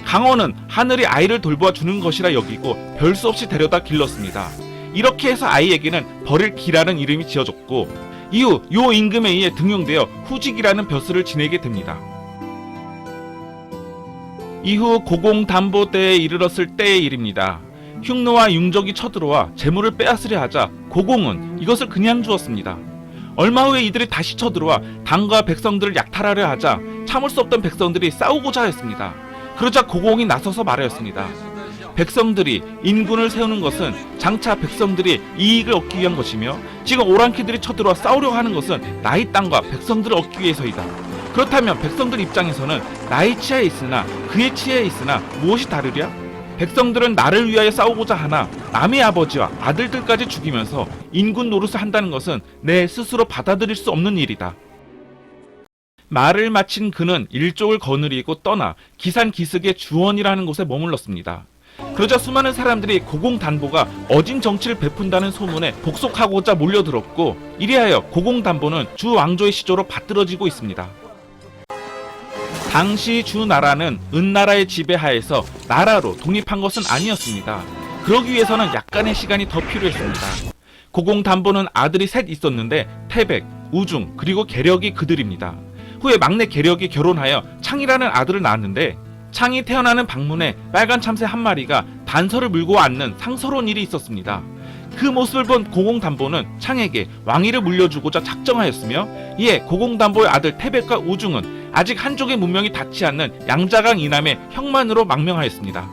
Speaker 1: 강원은 하늘이 아이를 돌보아 주는 것이라 여기고 별 수 없이 데려다 길렀습니다. 이렇게 해서 아이에게는 버릴 기라는 이름이 지어졌고 이후 요 임금에 의해 등용되어 후직이라는 벼슬을 지내게 됩니다. 이후 고공담보 때에 이르렀을 때의 일입니다. 흉노와 융적이 쳐들어와 재물을 빼앗으려 하자 고공은 이것을 그냥 주었습니다. 얼마 후에 이들이 다시 쳐들어와 당과 백성들을 약탈하려 하자 참을 수 없던 백성들이 싸우고자 했습니다. 그러자 고공이 나서서 말하였습니다. 백성들이 인군을 세우는 것은 장차 백성들이 이익을 얻기 위한 것이며 지금 오랑캐들이 쳐들어와 싸우려고 하는 것은 나의 땅과 백성들을 얻기 위해서이다. 그렇다면 백성들 입장에서는 나의 치하에 있으나 그의 치하에 있으나 무엇이 다르랴? 백성들은 나를 위하여 싸우고자 하나 남의 아버지와 아들들까지 죽이면서 인군 노릇을 한다는 것은 내 스스로 받아들일 수 없는 일이다. 말을 마친 그는 일족을 거느리고 떠나 기산기슭의 주원이라는 곳에 머물렀습니다. 그러자 수많은 사람들이 고공단보가 어진 정치를 베푼다는 소문에 복속하고자 몰려들었고 이리하여 고공단보는 주 왕조의 시조로 받들어지고 있습니다. 당시 주나라는 은나라의 지배하에서 나라로 독립한 것은 아니었습니다. 그러기 위해서는 약간의 시간이 더 필요했습니다. 고공단보는 아들이 셋 있었는데 태백, 우중, 그리고 계력이 그들입니다. 후에 막내 계력이 결혼하여 창이라는 아들을 낳았는데 창이 태어나는 방문에 빨간 참새 한 마리가 단서를 물고 앉는 상서로운 일이 있었습니다. 그 모습을 본 고공단보는 창에게 왕위를 물려주고자 작정하였으며 이에 고공단보의 아들 태백과 우중은 아직 한족의 문명이 닿지 않는 양자강 이남의 형만으로 망명하였습니다.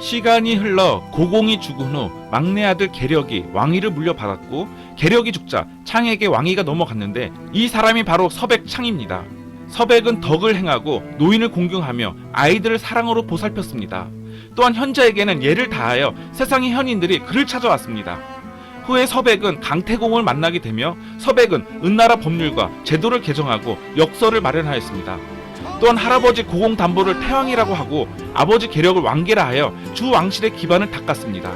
Speaker 1: 시간이 흘러 고공이 죽은 후 막내 아들 계력이 왕위를 물려받았고 계력이 죽자 창에게 왕위가 넘어갔는데 이 사람이 바로 서백창입니다. 서백은 덕을 행하고 노인을 공경하며 아이들을 사랑으로 보살폈습니다. 또한 현자에게는 예를 다하여 세상의 현인들이 그를 찾아왔습니다. 후에 서백은 강태공을 만나게 되며 서백은 은나라 법률과 제도를 개정하고 역서를 마련하였습니다. 또한 할아버지 고공단보를 태왕이라고 하고 아버지 계력을 왕계라 하여 주 왕실의 기반을 닦았습니다.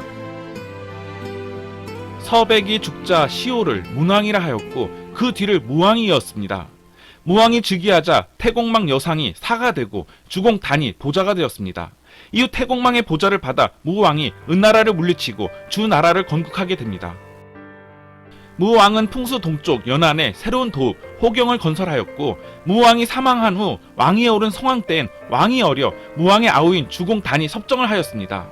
Speaker 1: 서백이 죽자 시호를 문왕이라 하였고 그 뒤를 무왕이 이었습니다. 무왕이 즉위하자 태공망 여상이 사가 되고 주공단이 보좌가 되었습니다. 이후 태공망의 보좌를 받아 무왕이 은나라를 물리치고 주나라를 건국하게 됩니다. 무왕은 풍수 동쪽 연안에 새로운 도읍 호경을 건설하였고, 무왕이 사망한 후 왕위에 오른 성왕 때엔 왕이 어려 무왕의 아우인 주공단이 섭정을 하였습니다.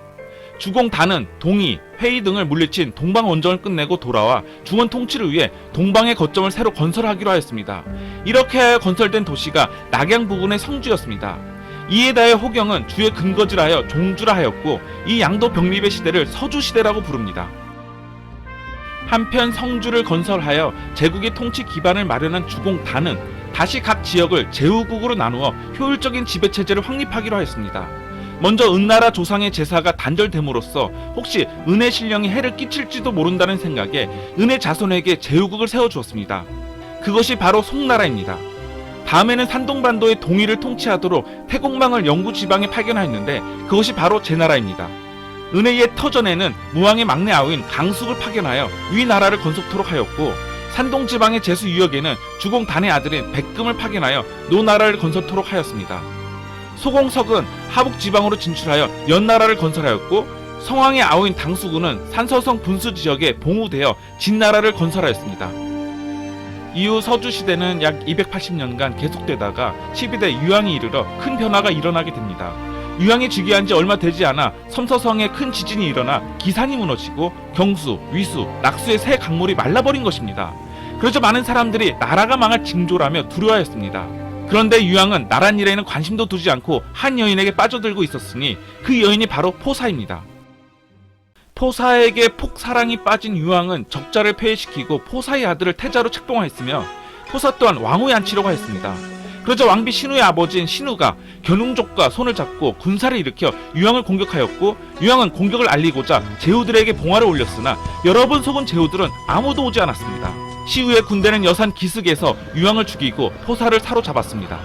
Speaker 1: 주공단은 동이, 회의 등을 물리친 동방 원정을 끝내고 돌아와 중원 통치를 위해 동방의 거점을 새로 건설하기로 하였습니다. 이렇게 하여 건설된 도시가 낙양 부근의 성주였습니다. 이에 대해 호경은 주의 근거지라하여 종주라 하였고, 이 양도 병립의 시대를 서주시대라고 부릅니다. 한편 성주를 건설하여 제국의 통치 기반을 마련한 주공단은 다시 각 지역을 제후국으로 나누어 효율적인 지배체제를 확립하기로 하였습니다. 먼저 은나라 조상의 제사가 단절됨으로써 혹시 은의 신령이 해를 끼칠지도 모른다는 생각에 은의 자손에게 제후국을 세워주었습니다. 그것이 바로 송나라입니다. 다음에는 산동반도의 동이를 통치하도록 태공망을 영구 지방에 파견하였는데, 그것이 바로 제나라입니다. 은의 옛 터전에는 무왕의 막내 아우인 강숙을 파견하여 위나라를 건설토록 하였고, 산동 지방의 제수 유역에는 주공단의 아들인 백금을 파견하여 노나라를 건설토록 하였습니다. 소공석은 하북 지방으로 진출하여 연나라를 건설하였고, 성왕의 아우인 당수군은 산서성 분수 지역에 봉우되어 진나라를 건설하였습니다. 이후 서주시대는 약 280년간 계속되다가 12대 유왕이 이르러 큰 변화가 일어나게 됩니다. 유왕이 즉위한 지 얼마 되지 않아 섬서성에 큰 지진이 일어나 기산이 무너지고 경수, 위수, 낙수의 세 강물이 말라버린 것입니다. 그래서 많은 사람들이 나라가 망할 징조라며 두려워했습니다. 그런데 유왕은 나란 일에는 관심도 두지 않고 한 여인에게 빠져들고 있었으니 그 여인이 바로 포사입니다. 포사에게 폭사랑이 빠진 유왕은 적자를 폐위시키고 포사의 아들을 태자로 책봉하였으며, 포사 또한 왕후에 앉히려고 하였습니다. 그러자 왕비 신우의 아버지인 신우가 견웅족과 손을 잡고 군사를 일으켜 유왕을 공격하였고, 유왕은 공격을 알리고자 제후들에게 봉화를 올렸으나 여러 번 속은 제후들은 아무도 오지 않았습니다. 시우의 군대는 여산 기슭에서 유왕을 죽이고 포사를 사로잡았습니다.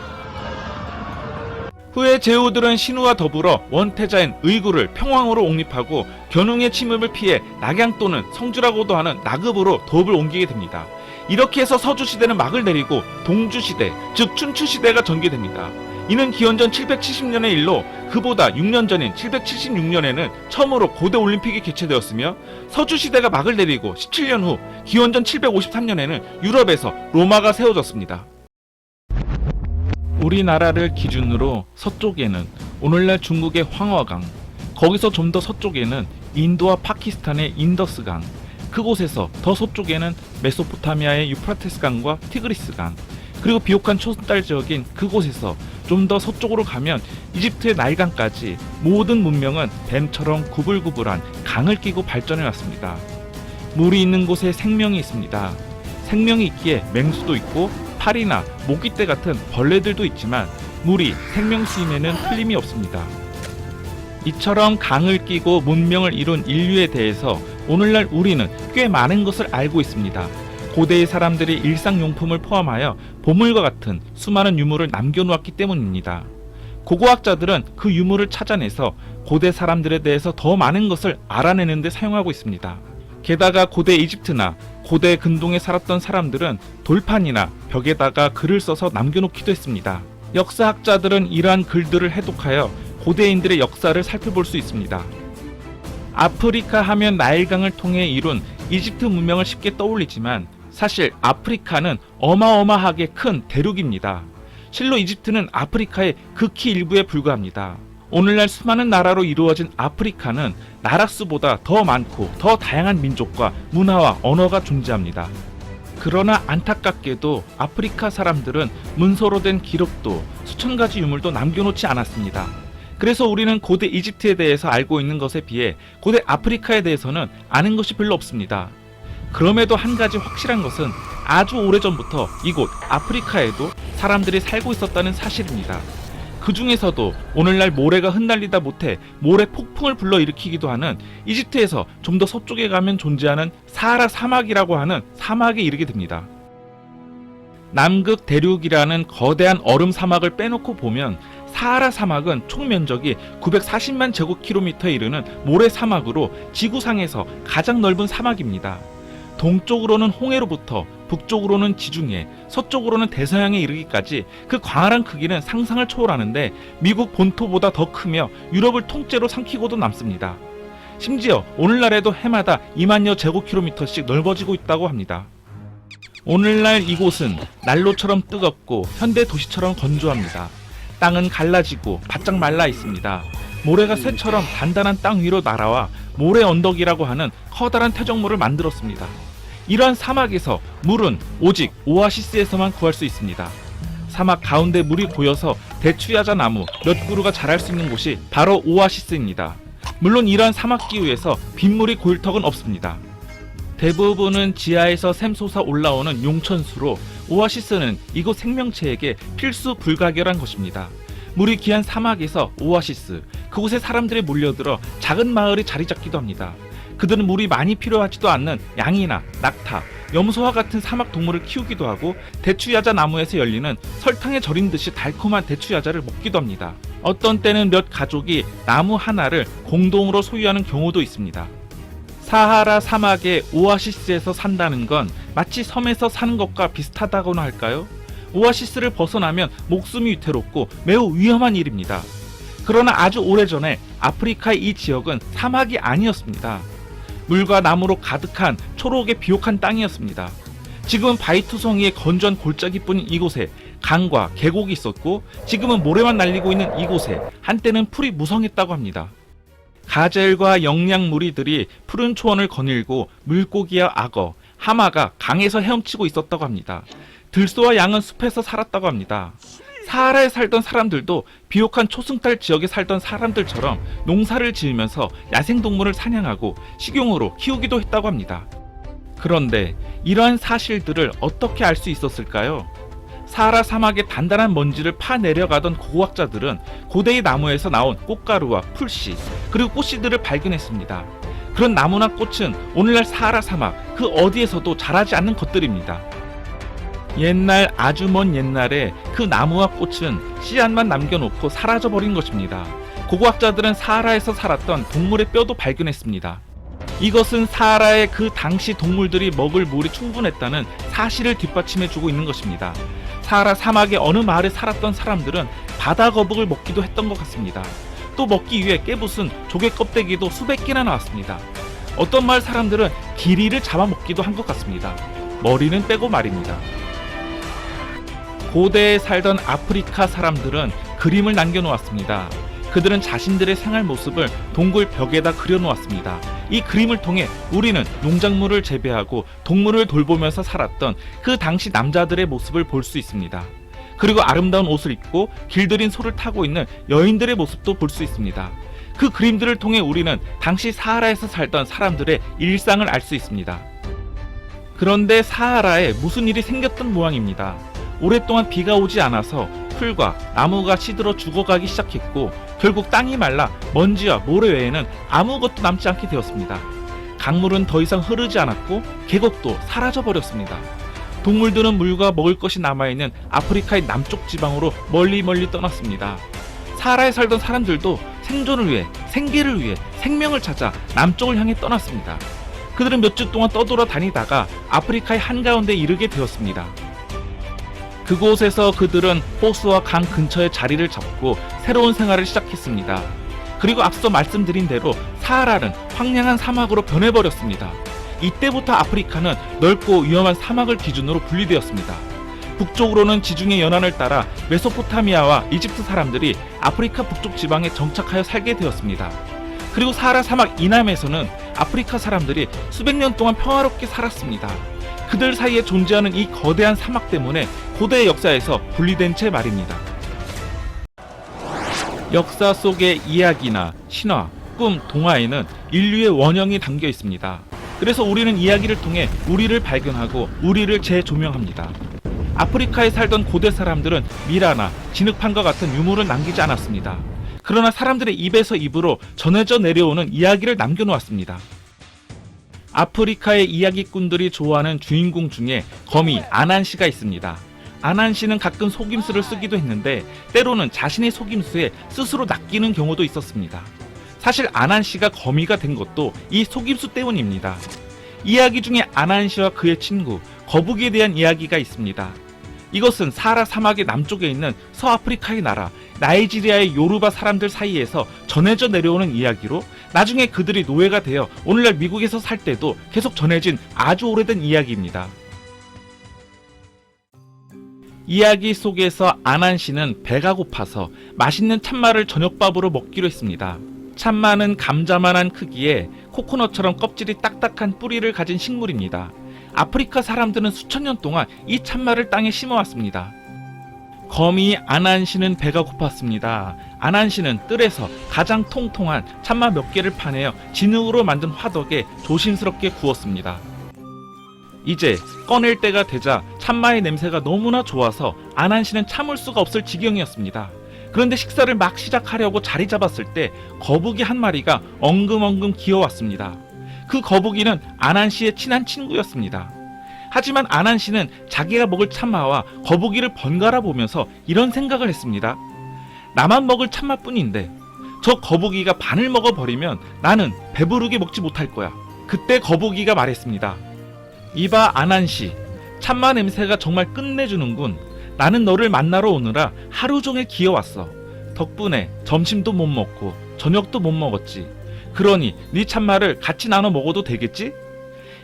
Speaker 1: 후에 제후들은 신우와 더불어 원태자인 의구를 평왕으로 옹립하고 견웅의 침입을 피해 낙양 또는 성주라고도 하는 나급으로 도읍을 옮기게 됩니다. 이렇게 해서 서주시대는 막을 내리고 동주시대, 즉 춘추시대가 전개됩니다. 이는 기원전 770년의 일로 그보다 6년 전인 776년에는 처음으로 고대 올림픽이 개최되었으며, 서주시대가 막을 내리고 17년 후 기원전 753년에는 유럽에서 로마가 세워졌습니다. 우리나라를 기준으로 서쪽에는 오늘날 중국의 황허강, 거기서 좀 더 서쪽에는 인도와 파키스탄의 인더스강, 그곳에서 더 서쪽에는 메소포타미아의 유프라테스 강과 티그리스 강, 그리고 비옥한 초달 지역인 그곳에서 좀 더 서쪽으로 가면 이집트의 나일강까지 모든 문명은 뱀처럼 구불구불한 강을 끼고 발전해 왔습니다. 물이 있는 곳에 생명이 있습니다. 생명이 있기에 맹수도 있고 파리나 모기떼 같은 벌레들도 있지만 물이 생명수임에는 틀림이 없습니다. 이처럼 강을 끼고 문명을 이룬 인류에 대해서 오늘날 우리는 꽤 많은 것을 알고 있습니다. 고대의 사람들이 일상용품을 포함하여 보물과 같은 수많은 유물을 남겨놓았기 때문입니다. 고고학자들은 그 유물을 찾아내서 고대 사람들에 대해서 더 많은 것을 알아내는 데 사용하고 있습니다. 게다가 고대 이집트나 고대 근동에 살았던 사람들은 돌판이나 벽에다가 글을 써서 남겨놓기도 했습니다. 역사학자들은 이러한 글들을 해독하여 고대인들의 역사를 살펴볼 수 있습니다. 아프리카 하면 나일강을 통해 이룬 이집트 문명을 쉽게 떠올리지만 사실 아프리카는 어마어마하게 큰 대륙입니다. 실로 이집트는 아프리카의 극히 일부에 불과합니다. 오늘날 수많은 나라로 이루어진 아프리카는 나라 수보다 더 많고 더 다양한 민족과 문화와 언어가 존재합니다. 그러나 안타깝게도 아프리카 사람들은 문서로 된 기록도 수천 가지 유물도 남겨놓지 않았습니다. 그래서 우리는 고대 이집트에 대해서 알고 있는 것에 비해 고대 아프리카에 대해서는 아는 것이 별로 없습니다. 그럼에도 한 가지 확실한 것은 아주 오래전부터 이곳 아프리카에도 사람들이 살고 있었다는 사실입니다. 그 중에서도 오늘날 모래가 흩날리다 못해 모래 폭풍을 불러일으키기도 하는 이집트에서 좀 더 서쪽에 가면 존재하는 사하라 사막이라고 하는 사막에 이르게 됩니다. 남극 대륙이라는 거대한 얼음 사막을 빼놓고 보면 사하라 사막은 총 면적이 940만 제곱킬로미터에 이르는 모래 사막으로 지구상에서 가장 넓은 사막입니다. 동쪽으로는 홍해로부터 북쪽으로는 지중해, 서쪽으로는 대서양에 이르기까지 그 광활한 크기는 상상을 초월하는데 미국 본토보다 더 크며 유럽을 통째로 삼키고도 남습니다. 심지어 오늘날에도 해마다 2만여 제곱킬로미터씩 넓어지고 있다고 합니다. 오늘날 이곳은 난로처럼 뜨겁고 현대 도시처럼 건조합니다. 땅은 갈라지고 바짝 말라 있습니다. 모래가 쇠처럼 단단한 땅 위로 날아와 모래 언덕이라고 하는 커다란 퇴적물을 만들었습니다. 이러한 사막에서 물은 오직 오아시스에서만 구할 수 있습니다. 사막 가운데 물이 고여서 대추야자 나무 몇 그루가 자랄 수 있는 곳이 바로 오아시스입니다. 물론 이러한 사막 기후에서 빗물이 고일 턱은 없습니다. 대부분은 지하에서 샘솟아 올라오는 용천수로 오아시스는 이곳 생명체에게 필수 불가결한 것입니다. 물이 귀한 사막에서 오아시스, 그곳에 사람들이 몰려들어 작은 마을이 자리 잡기도 합니다. 그들은 물이 많이 필요하지도 않는 양이나 낙타, 염소와 같은 사막 동물을 키우기도 하고 대추야자 나무에서 열리는 설탕에 절인 듯이 달콤한 대추야자를 먹기도 합니다. 어떤 때는 몇 가족이 나무 하나를 공동으로 소유하는 경우도 있습니다. 사하라 사막의 오아시스에서 산다는 건 마치 섬에서 사는 것과 비슷하다고나 할까요? 오아시스를 벗어나면 목숨이 위태롭고 매우 위험한 일입니다. 그러나 아주 오래전에 아프리카의 이 지역은 사막이 아니었습니다. 물과 나무로 가득한 초록의 비옥한 땅이었습니다. 지금은 바위투성이의 건조한 골짜기뿐인 이곳에 강과 계곡이 있었고 지금은 모래만 날리고 있는 이곳에 한때는 풀이 무성했다고 합니다. 가젤과 영양무리들이 푸른 초원을 거닐고 물고기와 악어, 하마가 강에서 헤엄치고 있었다고 합니다. 들소와 양은 숲에서 살았다고 합니다. 사하라에 살던 사람들도 비옥한 초승달 지역에 살던 사람들처럼 농사를 지으면서 야생동물을 사냥하고 식용으로 키우기도 했다고 합니다. 그런데 이러한 사실들을 어떻게 알 수 있었을까요? 사하라 사막의 단단한 먼지를 파내려가던 고고학자들은 고대의 나무에서 나온 꽃가루와 풀씨, 그리고 꽃씨들을 발견했습니다. 그런 나무나 꽃은 오늘날 사하라 사막 그 어디에서도 자라지 않는 것들입니다. 옛날 아주 먼 옛날에 그 나무와 꽃은 씨앗만 남겨놓고 사라져버린 것입니다. 고고학자들은 사하라에서 살았던 동물의 뼈도 발견했습니다. 이것은 사하라의 그 당시 동물들이 먹을 물이 충분했다는 사실을 뒷받침해주고 있는 것입니다. 사하라 사막의 어느 마을에 살았던 사람들은 바다 거북을 먹기도 했던 것 같습니다. 또 먹기 위해 깨부순 조개 껍데기도 수백 개나 나왔습니다. 어떤 마을 사람들은 기리를 잡아먹기도 한 것 같습니다. 머리는 빼고 말입니다. 고대에 살던 아프리카 사람들은 그림을 남겨놓았습니다. 그들은 자신들의 생활 모습을 동굴 벽에다 그려놓았습니다. 이 그림을 통해 우리는 농작물을 재배하고 동물을 돌보면서 살았던 그 당시 남자들의 모습을 볼 수 있습니다. 그리고 아름다운 옷을 입고 길들인 소를 타고 있는 여인들의 모습도 볼 수 있습니다. 그 그림들을 통해 우리는 당시 사하라에서 살던 사람들의 일상을 알 수 있습니다. 그런데 사하라에 무슨 일이 생겼던 모양입니다. 오랫동안 비가 오지 않아서 풀과 나무가 시들어 죽어가기 시작했고 결국 땅이 말라 먼지와 모래 외에는 아무것도 남지 않게 되었습니다. 강물은 더 이상 흐르지 않았고 계곡도 사라져버렸습니다. 동물들은 물과 먹을 것이 남아있는 아프리카의 남쪽 지방으로 멀리 떠났습니다. 사하라에 살던 사람들도 생존을 위해, 생계를 위해 생명을 찾아 남쪽을 향해 떠났습니다. 그들은 몇 주 동안 떠돌아다니다가 아프리카의 한가운데에 이르게 되었습니다. 그곳에서 그들은 호수와 강 근처에 자리를 잡고 새로운 생활을 시작했습니다. 그리고 앞서 말씀드린 대로 사하라는 황량한 사막으로 변해버렸습니다. 이때부터 아프리카는 넓고 위험한 사막을 기준으로 분리되었습니다. 북쪽으로는 지중해 연안을 따라 메소포타미아와 이집트 사람들이 아프리카 북쪽 지방에 정착하여 살게 되었습니다. 그리고 사하라 사막 이남에서는 아프리카 사람들이 수백 년 동안 평화롭게 살았습니다. 그들 사이에 존재하는 이 거대한 사막 때문에 고대의 역사에서 분리된 채 말입니다. 역사 속의 이야기나 신화, 꿈, 동화에는 인류의 원형이 담겨 있습니다. 그래서 우리는 이야기를 통해 우리를 발견하고 우리를 재조명합니다. 아프리카에 살던 고대 사람들은 미라나 진흙판과 같은 유물을 남기지 않았습니다. 그러나 사람들의 입에서 입으로 전해져 내려오는 이야기를 남겨놓았습니다. 아프리카의 이야기꾼들이 좋아하는 주인공 중에 거미 아난시가 있습니다. 아난시는 가끔 속임수를 쓰기도 했는데 때로는 자신의 속임수에 스스로 낚이는 경우도 있었습니다. 사실 아난시가 거미가 된 것도 이 속임수 때문입니다. 이야기 중에 아난 씨와 그의 친구 거북이에 대한 이야기가 있습니다. 이것은 사하라 사막의 남쪽에 있는 서아프리카의 나라 나이지리아의 요르바 사람들 사이에서 전해져 내려오는 이야기로 나중에 그들이 노예가 되어 오늘날 미국에서 살 때도 계속 전해진 아주 오래된 이야기입니다. 이야기 속에서 아난 씨는 배가 고파서 맛있는 참마를 저녁밥으로 먹기로 했습니다. 참마는 감자만한 크기에 코코넛처럼 껍질이 딱딱한 뿌리를 가진 식물입니다. 아프리카 사람들은 수천 년 동안 이 참마를 땅에 심어왔습니다. 거미 아난 씨는 배가 고팠습니다. 아난 씨는 뜰에서 가장 통통한 참마 몇 개를 파내어 진흙으로 만든 화덕에 조심스럽게 구웠습니다. 이제 꺼낼 때가 되자 참마의 냄새가 너무나 좋아서 아난 씨는 참을 수가 없을 지경이었습니다. 그런데 식사를 막 시작하려고 자리 잡았을 때 거북이 한 마리가 엉금엉금 기어왔습니다. 그 거북이는 아난 씨의 친한 친구였습니다. 하지만 아난 씨는 자기가 먹을 참마와 거북이를 번갈아 보면서 이런 생각을 했습니다. 나만 먹을 참마뿐인데 저 거북이가 반을 먹어버리면 나는 배부르게 먹지 못할 거야. 그때 거북이가 말했습니다. 이봐 아난 씨, 참마 냄새가 정말 끝내주는군. 나는 너를 만나러 오느라 하루 종일 기어왔어. 덕분에 점심도 못 먹고 저녁도 못 먹었지. 그러니 네 참마를 같이 나눠 먹어도 되겠지?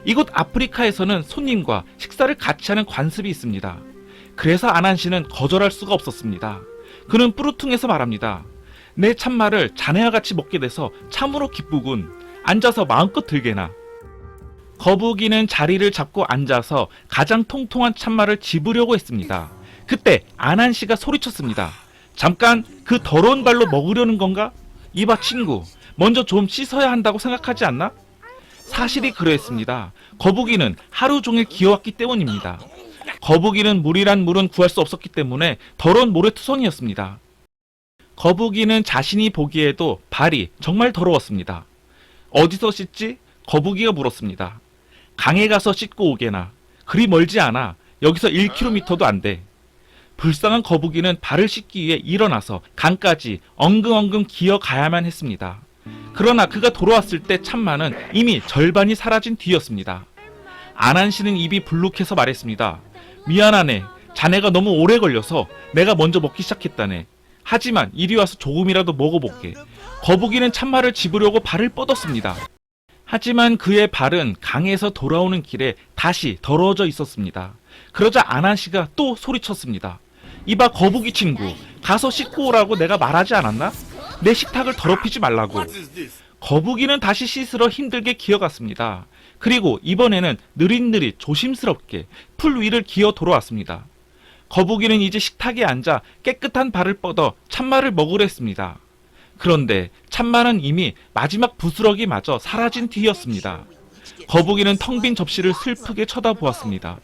Speaker 1: 이곳 아프리카에서는 손님과 식사를 같이 하는 관습이 있습니다. 그래서 아난 씨는 거절할 수가 없었습니다. 그는 뿌르퉁해서 말합니다. 내 참마를 자네와 같이 먹게 돼서 참으로 기쁘군. 앉아서 마음껏 들게나. 거북이는 자리를 잡고 앉아서 가장 통통한 참마를 집으려고 했습니다. 그때 아난 씨가 소리쳤습니다. 잠깐, 그 더러운 발로 먹으려는 건가? 이봐 친구, 먼저 좀 씻어야 한다고 생각하지 않나? 사실이 그러했습니다. 거북이는 하루 종일 기어왔기 때문입니다. 거북이는 물이란 물은 구할 수 없었기 때문에 더러운 모래투성이었습니다. 거북이는 자신이 보기에도 발이 정말 더러웠습니다. 어디서 씻지? 거북이가 물었습니다. 강에 가서 씻고 오게나. 그리 멀지 않아. 여기서 1km도 안 돼. 불쌍한 거북이는 발을 씻기 위해 일어나서 강까지 엉금엉금 기어가야만 했습니다. 그러나 그가 돌아왔을 때 참마는 이미 절반이 사라진 뒤였습니다. 아난 씨는 입이 불룩해서 말했습니다. 미안하네. 자네가 너무 오래 걸려서 내가 먼저 먹기 시작했다네. 하지만 이리 와서 조금이라도 먹어볼게. 거북이는 참마를 집으려고 발을 뻗었습니다. 하지만 그의 발은 강에서 돌아오는 길에 다시 더러워져 있었습니다. 그러자 아난 씨가 또 소리쳤습니다. 이봐 거북이 친구, 가서 씻고 오라고 내가 말하지 않았나? 내 식탁을 더럽히지 말라고. 거북이는 다시 씻으러 힘들게 기어갔습니다. 그리고 이번에는 느릿느릿 조심스럽게 풀 위를 기어 돌아왔습니다. 거북이는 이제 식탁에 앉아 깨끗한 발을 뻗어 참마를 먹으려 했습니다. 그런데 참마는 이미 마지막 부스러기 마저 사라진 뒤였습니다. 거북이는 텅 빈 접시를 슬프게 쳐다보았습니다.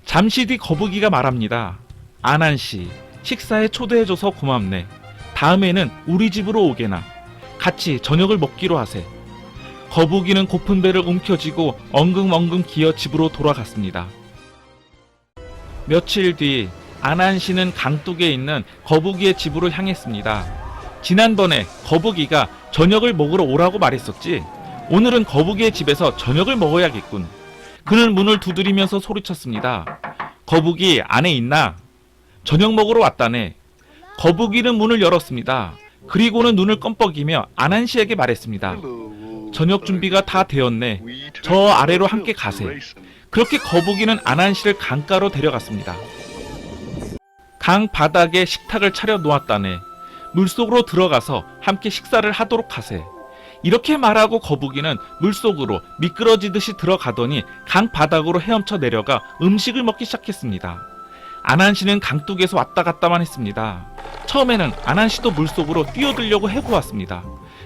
Speaker 1: 잠시 뒤 거북이가 말합니다. 아난 씨, 식사에 초대해줘서 고맙네. 다음에는 우리 집으로 오게나. 같이 저녁을 먹기로 하세. 거북이는 고픈 배를 움켜쥐고 엉금엉금 기어 집으로 돌아갔습니다. 며칠 뒤 아난 씨는 강둑에 있는 거북이의 집으로 향했습니다. 지난번에 거북이가 저녁을 먹으러 오라고 말했었지. 오늘은 거북이의 집에서 저녁을 먹어야겠군. 그는 문을 두드리면서 소리쳤습니다. 거북이 안에 있나? 저녁 먹으러 왔다네. 거북이는 문을 열었습니다. 그리고는 눈을 껌뻑이며 아난 씨에게 말했습니다. 저녁 준비가 다 되었네. 저 아래로 함께 가세. 그렇게 거북이는 아난 씨를 강가로 데려갔습니다. 강 바닥에 식탁을 차려 놓았다네. 물속으로 들어가서 함께 식사를 하도록 하세. 이렇게 말하고 거북이는 물속으로 미끄러지듯이 들어가더니 강 바닥으로 헤엄쳐 내려가 음식을 먹기 시작했습니다. 아난 씨는 강둑에서 왔다 갔다만 했습니다. 처음에는 아난 씨도 물속으로 뛰어들려고 해보았습니다.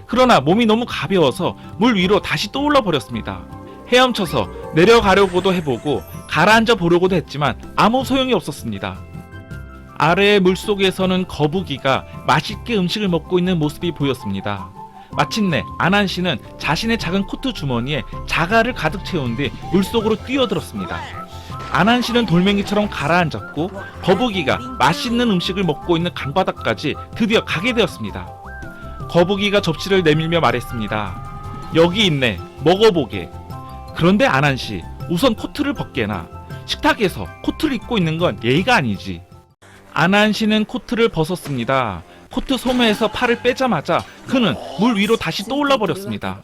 Speaker 1: 그러나 몸이 너무 가벼워서 물 위로 다시 떠올라 버렸습니다. 헤엄쳐서 내려가려고도 해보고 가라앉아 보려고도 했지만 아무 소용이 없었습니다. 아래의 물속에서는 거북이가 맛있게 음식을 먹고 있는 모습이 보였습니다. 마침내 아난 씨는 자신의 작은 코트 주머니에 자갈을 가득 채운 뒤 물속으로 뛰어들었습니다. 아난 씨는 돌멩이처럼 가라앉았고 거북이가 맛있는 음식을 먹고 있는 강바닥까지 드디어 가게 되었습니다. 거북이가 접시를 내밀며 말했습니다. 여기 있네. 먹어보게. 그런데 아난씨, 우선 코트를 벗게나. 식탁에서 코트를 입고 있는 건 예의가 아니지. 아난씨는 코트를 벗었습니다. 코트 소매에서 팔을 빼자마자 그는 물 위로 다시 떠올라 버렸습니다.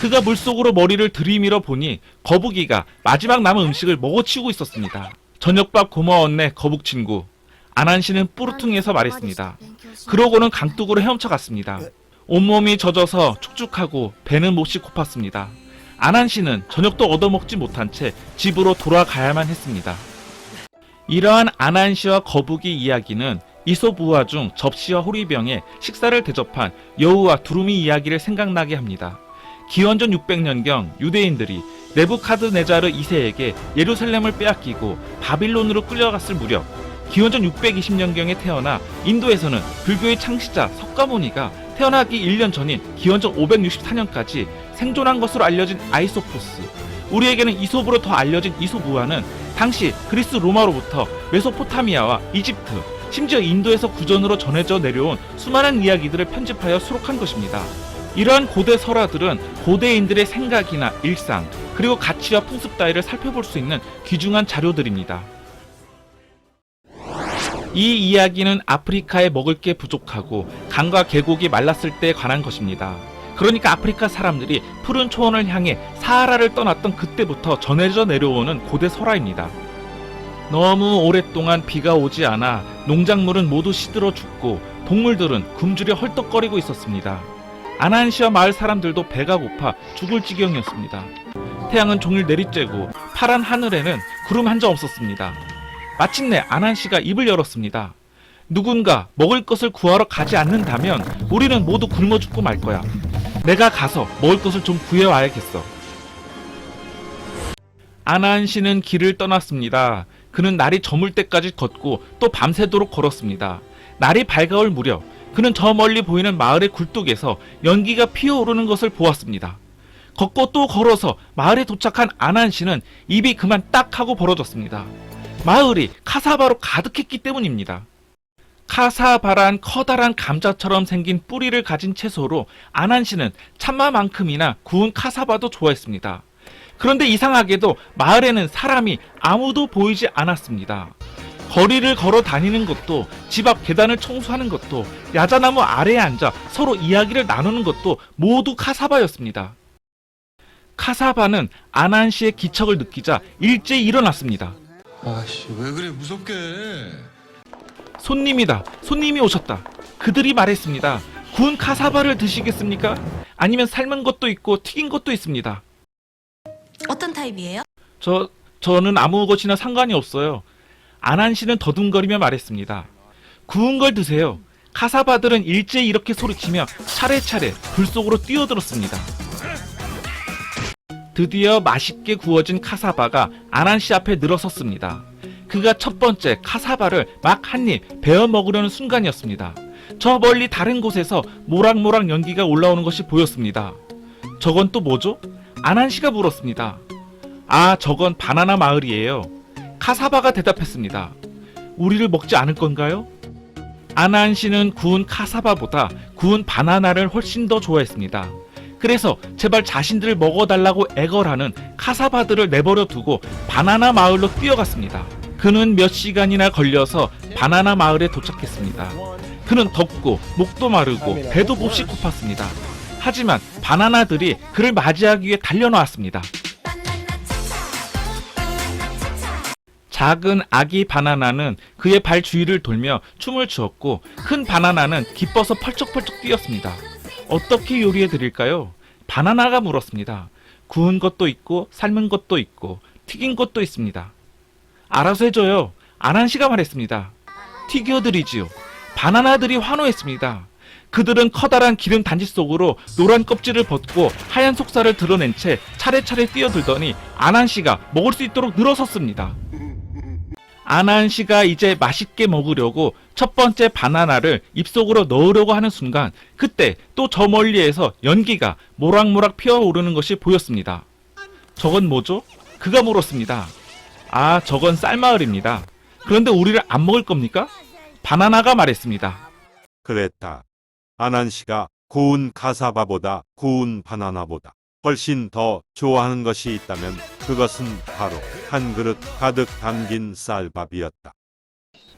Speaker 1: 그가 물속으로 머리를 들이밀어 보니 거북이가 마지막 남은 음식을 먹어치우고 있었습니다. 저녁밥 고마웠네, 거북 친구. 아난씨는 뿌르퉁해서 말했습니다. 그러고는 강둑으로 헤엄쳐 갔습니다. 온몸이 젖어서 축축하고 배는 몹시 고팠습니다. 아난씨는 저녁도 얻어먹지 못한 채 집으로 돌아가야만 했습니다. 이러한 아난씨와 거북이 이야기는 이솝 우화 중 접시와 호리병에 식사를 대접한 여우와 두루미 이야기를 생각나게 합니다. 기원전 600년경 유대인들이 네부카드네자르 2세에게 예루살렘을 빼앗기고 바빌론으로 끌려갔을 무렵 기원전 620년경에 태어나 인도에서는 불교의 창시자 석가모니가 태어나기 1년 전인 기원전 564년까지 생존한 것으로 알려진 아이소포스, 우리에게는 이솝으로 더 알려진 이솝 우화는 당시 그리스 로마로부터 메소포타미아와 이집트, 심지어 인도에서 구전으로 전해져 내려온 수많은 이야기들을 편집하여 수록한 것입니다. 이러한 고대 설화들은 고대인들의 생각이나 일상, 그리고 가치와 풍습 따위를 살펴볼 수 있는 귀중한 자료들입니다. 이 이야기는 아프리카에 먹을 게 부족하고 강과 계곡이 말랐을 때에 관한 것입니다. 그러니까 아프리카 사람들이 푸른 초원을 향해 사하라를 떠났던 그때부터 전해져 내려오는 고대 설화입니다. 너무 오랫동안 비가 오지 않아 농작물은 모두 시들어 죽고 동물들은 굶주려 헐떡거리고 있었습니다. 아난시와 마을 사람들도 배가 고파 죽을 지경이었습니다. 태양은 종일 내리쬐고 파란 하늘에는 구름 한 점 없었습니다. 마침내 아난시가 입을 열었습니다. 누군가 먹을 것을 구하러 가지 않는다면 우리는 모두 굶어 죽고 말 거야. 내가 가서 먹을 것을 좀 구해와야겠어. 아난시는 길을 떠났습니다. 그는 날이 저물 때까지 걷고 또 밤새도록 걸었습니다. 날이 밝아올 무렵 그는 저 멀리 보이는 마을의 굴뚝에서 연기가 피어오르는 것을 보았습니다. 걷고 또 걸어서 마을에 도착한 아난시는 입이 그만 딱 하고 벌어졌습니다. 마을이 카사바로 가득했기 때문입니다. 카사바란 커다란 감자처럼 생긴 뿌리를 가진 채소로 아난시는 참마만큼이나 구운 카사바도 좋아했습니다. 그런데 이상하게도 마을에는 사람이 아무도 보이지 않았습니다. 거리를 걸어 다니는 것도, 집 앞 계단을 청소하는 것도, 야자나무 아래에 앉아 서로 이야기를 나누는 것도 모두 카사바였습니다. 카사바는 아난시의 기척을 느끼자 일제히 일어났습니다.
Speaker 3: 아씨, 왜 그래, 무섭게.
Speaker 1: 손님이다. 손님이 오셨다. 그들이 말했습니다. 구운 카사바를 드시겠습니까? 아니면 삶은 것도 있고 튀긴 것도 있습니다.
Speaker 2: 어떤 타입이에요?
Speaker 1: 저는 아무 것이나 상관이 없어요. 아난시는 더듬거리며 말했습니다. 구운 걸 드세요. 카사바들은 일제히 이렇게 소리치며 차례차례 불 속으로 뛰어들었습니다. 드디어 맛있게 구워진 카사바가 아난시 앞에 늘어섰습니다. 그가 첫 번째 카사바를 막 한 입 베어 먹으려는 순간이었습니다. 저 멀리 다른 곳에서 모락모락 연기가 올라오는 것이 보였습니다. 저건 또 뭐죠? 아난시가 물었습니다. 아, 저건 바나나 마을이에요. 카사바가 대답했습니다. 우리를 먹지 않을 건가요? 아난시는 구운 카사바보다 구운 바나나를 훨씬 더 좋아했습니다. 그래서 제발 자신들을 먹어달라고 애걸하는 카사바들을 내버려 두고 바나나 마을로 뛰어갔습니다. 그는 몇 시간이나 걸려서 바나나 마을에 도착했습니다. 그는 덥고 목도 마르고 배도 몹시 고팠습니다. 하지만 바나나들이 그를 맞이하기 위해 달려나왔습니다. 작은 아기 바나나는 그의 발 주위를 돌며 춤을 추었고 큰 바나나는 기뻐서 펄쩍펄쩍 뛰었습니다. 어떻게 요리해 드릴까요? 바나나가 물었습니다. 구운 것도 있고 삶은 것도 있고 튀긴 것도 있습니다. 알아서 해줘요. 아난시가 말했습니다. 튀겨드리지요. 바나나들이 환호했습니다. 그들은 커다란 기름 단지 속으로 노란 껍질을 벗고 하얀 속살을 드러낸 채 차례차례 뛰어들더니 아난시가 먹을 수 있도록 늘어섰습니다. 아난시가 이제 맛있게 먹으려고 첫 번째 바나나를 입속으로 넣으려고 하는 순간 그때 또 저 멀리에서 연기가 모락모락 피어오르는 것이 보였습니다. 저건 뭐죠? 그가 물었습니다. 아, 저건 쌀마을입니다. 그런데 우리를 안 먹을 겁니까? 바나나가 말했습니다.
Speaker 4: 그랬다. 아난시가 구운 카사바보다 구운 바나나보다 훨씬 더 좋아하는 것이 있다면 그것은 바로 한 그릇 가득 담긴 쌀밥이었다.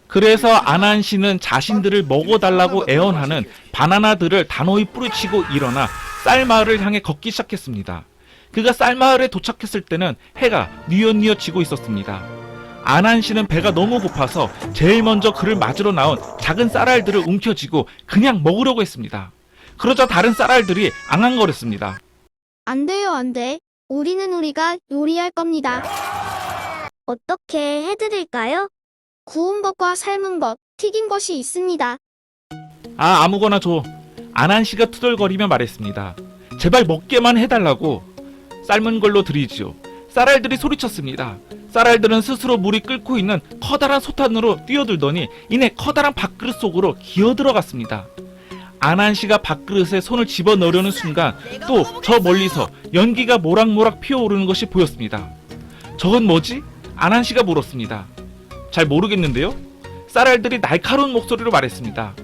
Speaker 1: 그래서 아난 씨는 자신들을 먹어달라고 애원하는 바나나들을 단호히 뿌리치고 일어나 쌀마을을 향해 걷기 시작했습니다. 그가 쌀마을에 도착했을 때는 해가 뉘엿뉘엿 지고 있었습니다. 아난 씨는 배가 너무 고파서 제일 먼저 그를 맞으러 나온 작은 쌀알들을 움켜쥐고 그냥 먹으려고 했습니다. 그러자 다른 쌀알들이 앙앙거렸습니다.
Speaker 5: 안 돼요, 안 돼. 우리가 요리할 겁니다. 어떻게 해드릴까요? 구운 것과 삶은 것, 튀긴 것이 있습니다.
Speaker 1: 아무거나 줘. 아난 씨가 투덜거리며 말했습니다. 제발 먹게만 해달라고. 삶은 걸로 드리지요. 쌀알들이 소리쳤습니다. 쌀알들은 스스로 물이 끓고 있는 커다란 솥안으로 뛰어들더니 이내 커다란 밥그릇 속으로 기어들어갔습니다. 아난 씨가 밥그릇에 손을 집어넣으려는 순간 또 저 멀리서 연기가 모락모락 피어오르는 것이 보였습니다. 저건 뭐지? 아난 씨가 물었습니다. 잘 모르겠는데요? 쌀알들이 날카로운 목소리로 말했습니다.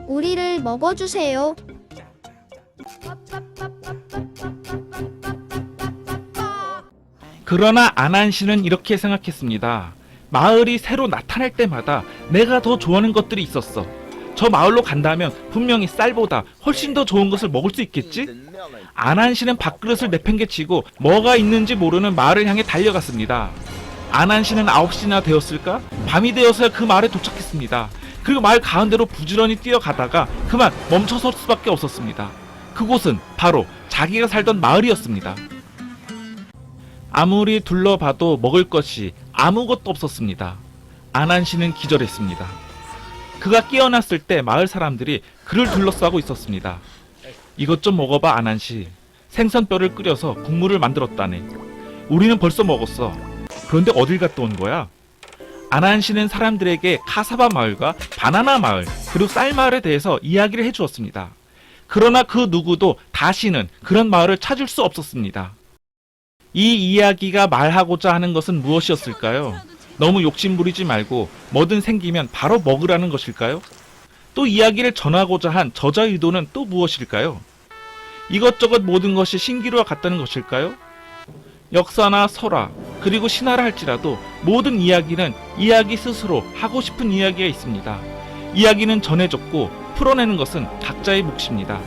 Speaker 5: 우리를 먹어주세요.
Speaker 1: 그러나 아난 씨는 이렇게 생각했습니다. 마을이 새로 나타날 때마다 내가 더 좋아하는 것들이 있었어. 저 마을로 간다면 분명히 쌀보다 훨씬 더 좋은 것을 먹을 수 있겠지? 아난 씨는 밥그릇을 내팽개치고 뭐가 있는지 모르는 마을을 향해 달려갔습니다. 아난 씨는 9시나 되었을까? 밤이 되어서야 그 마을에 도착했습니다. 그리고 마을 가운데로 부지런히 뛰어가다가 그만 멈춰설 수밖에 없었습니다. 그곳은 바로 자기가 살던 마을이었습니다. 아무리 둘러봐도 먹을 것이 아무것도 없었습니다. 아난 씨는 기절했습니다. 그가 깨어났을 때 마을 사람들이 그를 둘러싸고 있었습니다. 이것 좀 먹어봐, 아난 씨. 생선뼈를 끓여서 국물을 만들었다네. 우리는 벌써 먹었어. 그런데 어딜 갔다 온 거야? 아난 씨는 사람들에게 카사바 마을과 바나나 마을 그리고 쌀 마을에 대해서 이야기를 해주었습니다. 그러나 그 누구도 다시는 그런 마을을 찾을 수 없었습니다. 이 이야기가 말하고자 하는 것은 무엇이었을까요? 너무 욕심부리지 말고 뭐든 생기면 바로 먹으라는 것일까요? 또 이야기를 전하고자 한 저자의 의도는 또 무엇일까요? 이것저것 모든 것이 신기루와 같다는 것일까요? 역사나 설화, 그리고 신화라 할지라도 모든 이야기는 이야기 스스로 하고 싶은 이야기가 있습니다. 이야기는 전해졌고 풀어내는 것은 각자의 몫입니다.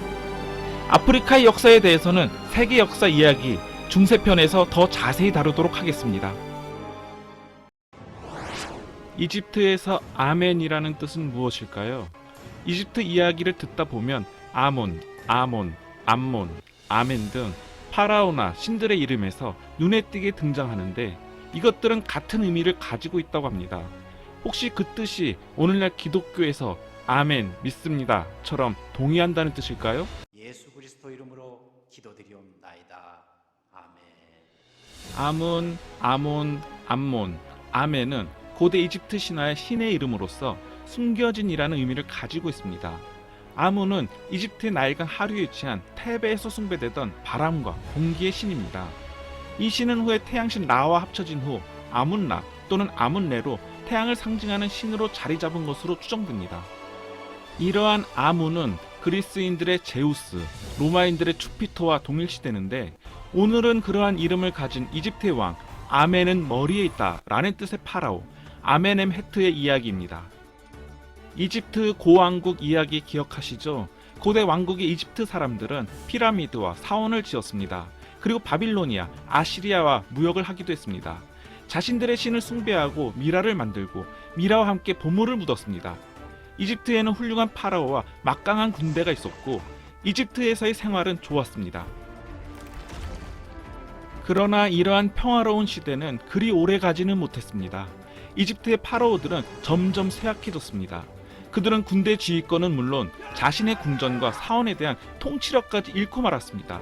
Speaker 1: 아프리카의 역사에 대해서는 세계 역사 이야기 중세편에서 더 자세히 다루도록 하겠습니다. 이집트에서 아멘이라는 뜻은 무엇일까요? 이집트 이야기를 듣다 보면 아몬, 암몬, 아멘 등 파라오나 신들의 이름에서 눈에 띄게 등장하는데 이것들은 같은 의미를 가지고 있다고 합니다. 혹시 그 뜻이 오늘날 기독교에서 아멘 믿습니다처럼 동의한다는 뜻일까요?
Speaker 6: 예수 그리스도 이름으로 기도드리옵나이다. 아멘.
Speaker 1: 암몬, 아멘은 고대 이집트 신화의 신의 이름으로서 숨겨진이라는 의미를 가지고 있습니다. 아문은 이집트의 나일강 하류에 위치한 테베에서 숭배되던 바람과 공기의 신입니다. 이 신은 후에 태양신 라와 합쳐진 후 아문라 또는 아문레로 태양을 상징하는 신으로 자리 잡은 것으로 추정됩니다. 이러한 아문은 그리스인들의 제우스, 로마인들의 주피터와 동일시되는데 오늘은 그러한 이름을 가진 이집트의 왕 아멘은 머리에 있다 라는 뜻의 파라오 아멘엠헤트의 이야기입니다. 이집트 고왕국 이야기 기억하시죠? 고대 왕국의 이집트 사람들은 피라미드와 사원을 지었습니다. 그리고 바빌로니아, 아시리아와 무역을 하기도 했습니다. 자신들의 신을 숭배하고 미라를 만들고 미라와 함께 보물을 묻었습니다. 이집트에는 훌륭한 파라오와 막강한 군대가 있었고 이집트에서의 생활은 좋았습니다. 그러나 이러한 평화로운 시대는 그리 오래 가지는 못했습니다. 이집트의 파라오들은 점점 쇠약해졌습니다. 그들은 군대 지휘권은 물론 자신의 궁전과 사원에 대한 통치력까지 잃고 말았습니다.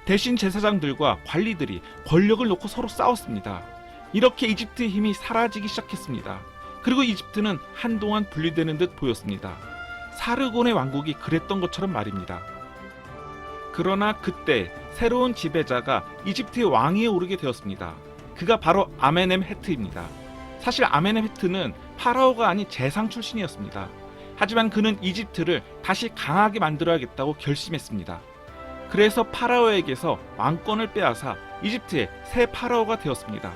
Speaker 1: 대신 제사장들과 관리들이 권력을 놓고 서로 싸웠습니다. 이렇게 이집트의 힘이 사라지기 시작했습니다. 그리고 이집트는 한동안 분리되는 듯 보였습니다. 사르곤의 왕국이 그랬던 것처럼 말입니다. 그러나 그때 새로운 지배자가 이집트의 왕위에 오르게 되었습니다. 그가 바로 아멘엠헤트입니다. 사실 아멘엠헤트는 파라오가 아닌 재상 출신이었습니다. 하지만 그는 이집트를 다시 강하게 만들어야겠다고 결심했습니다. 그래서 파라오에게서 왕권을 빼앗아 이집트의 새 파라오가 되었습니다.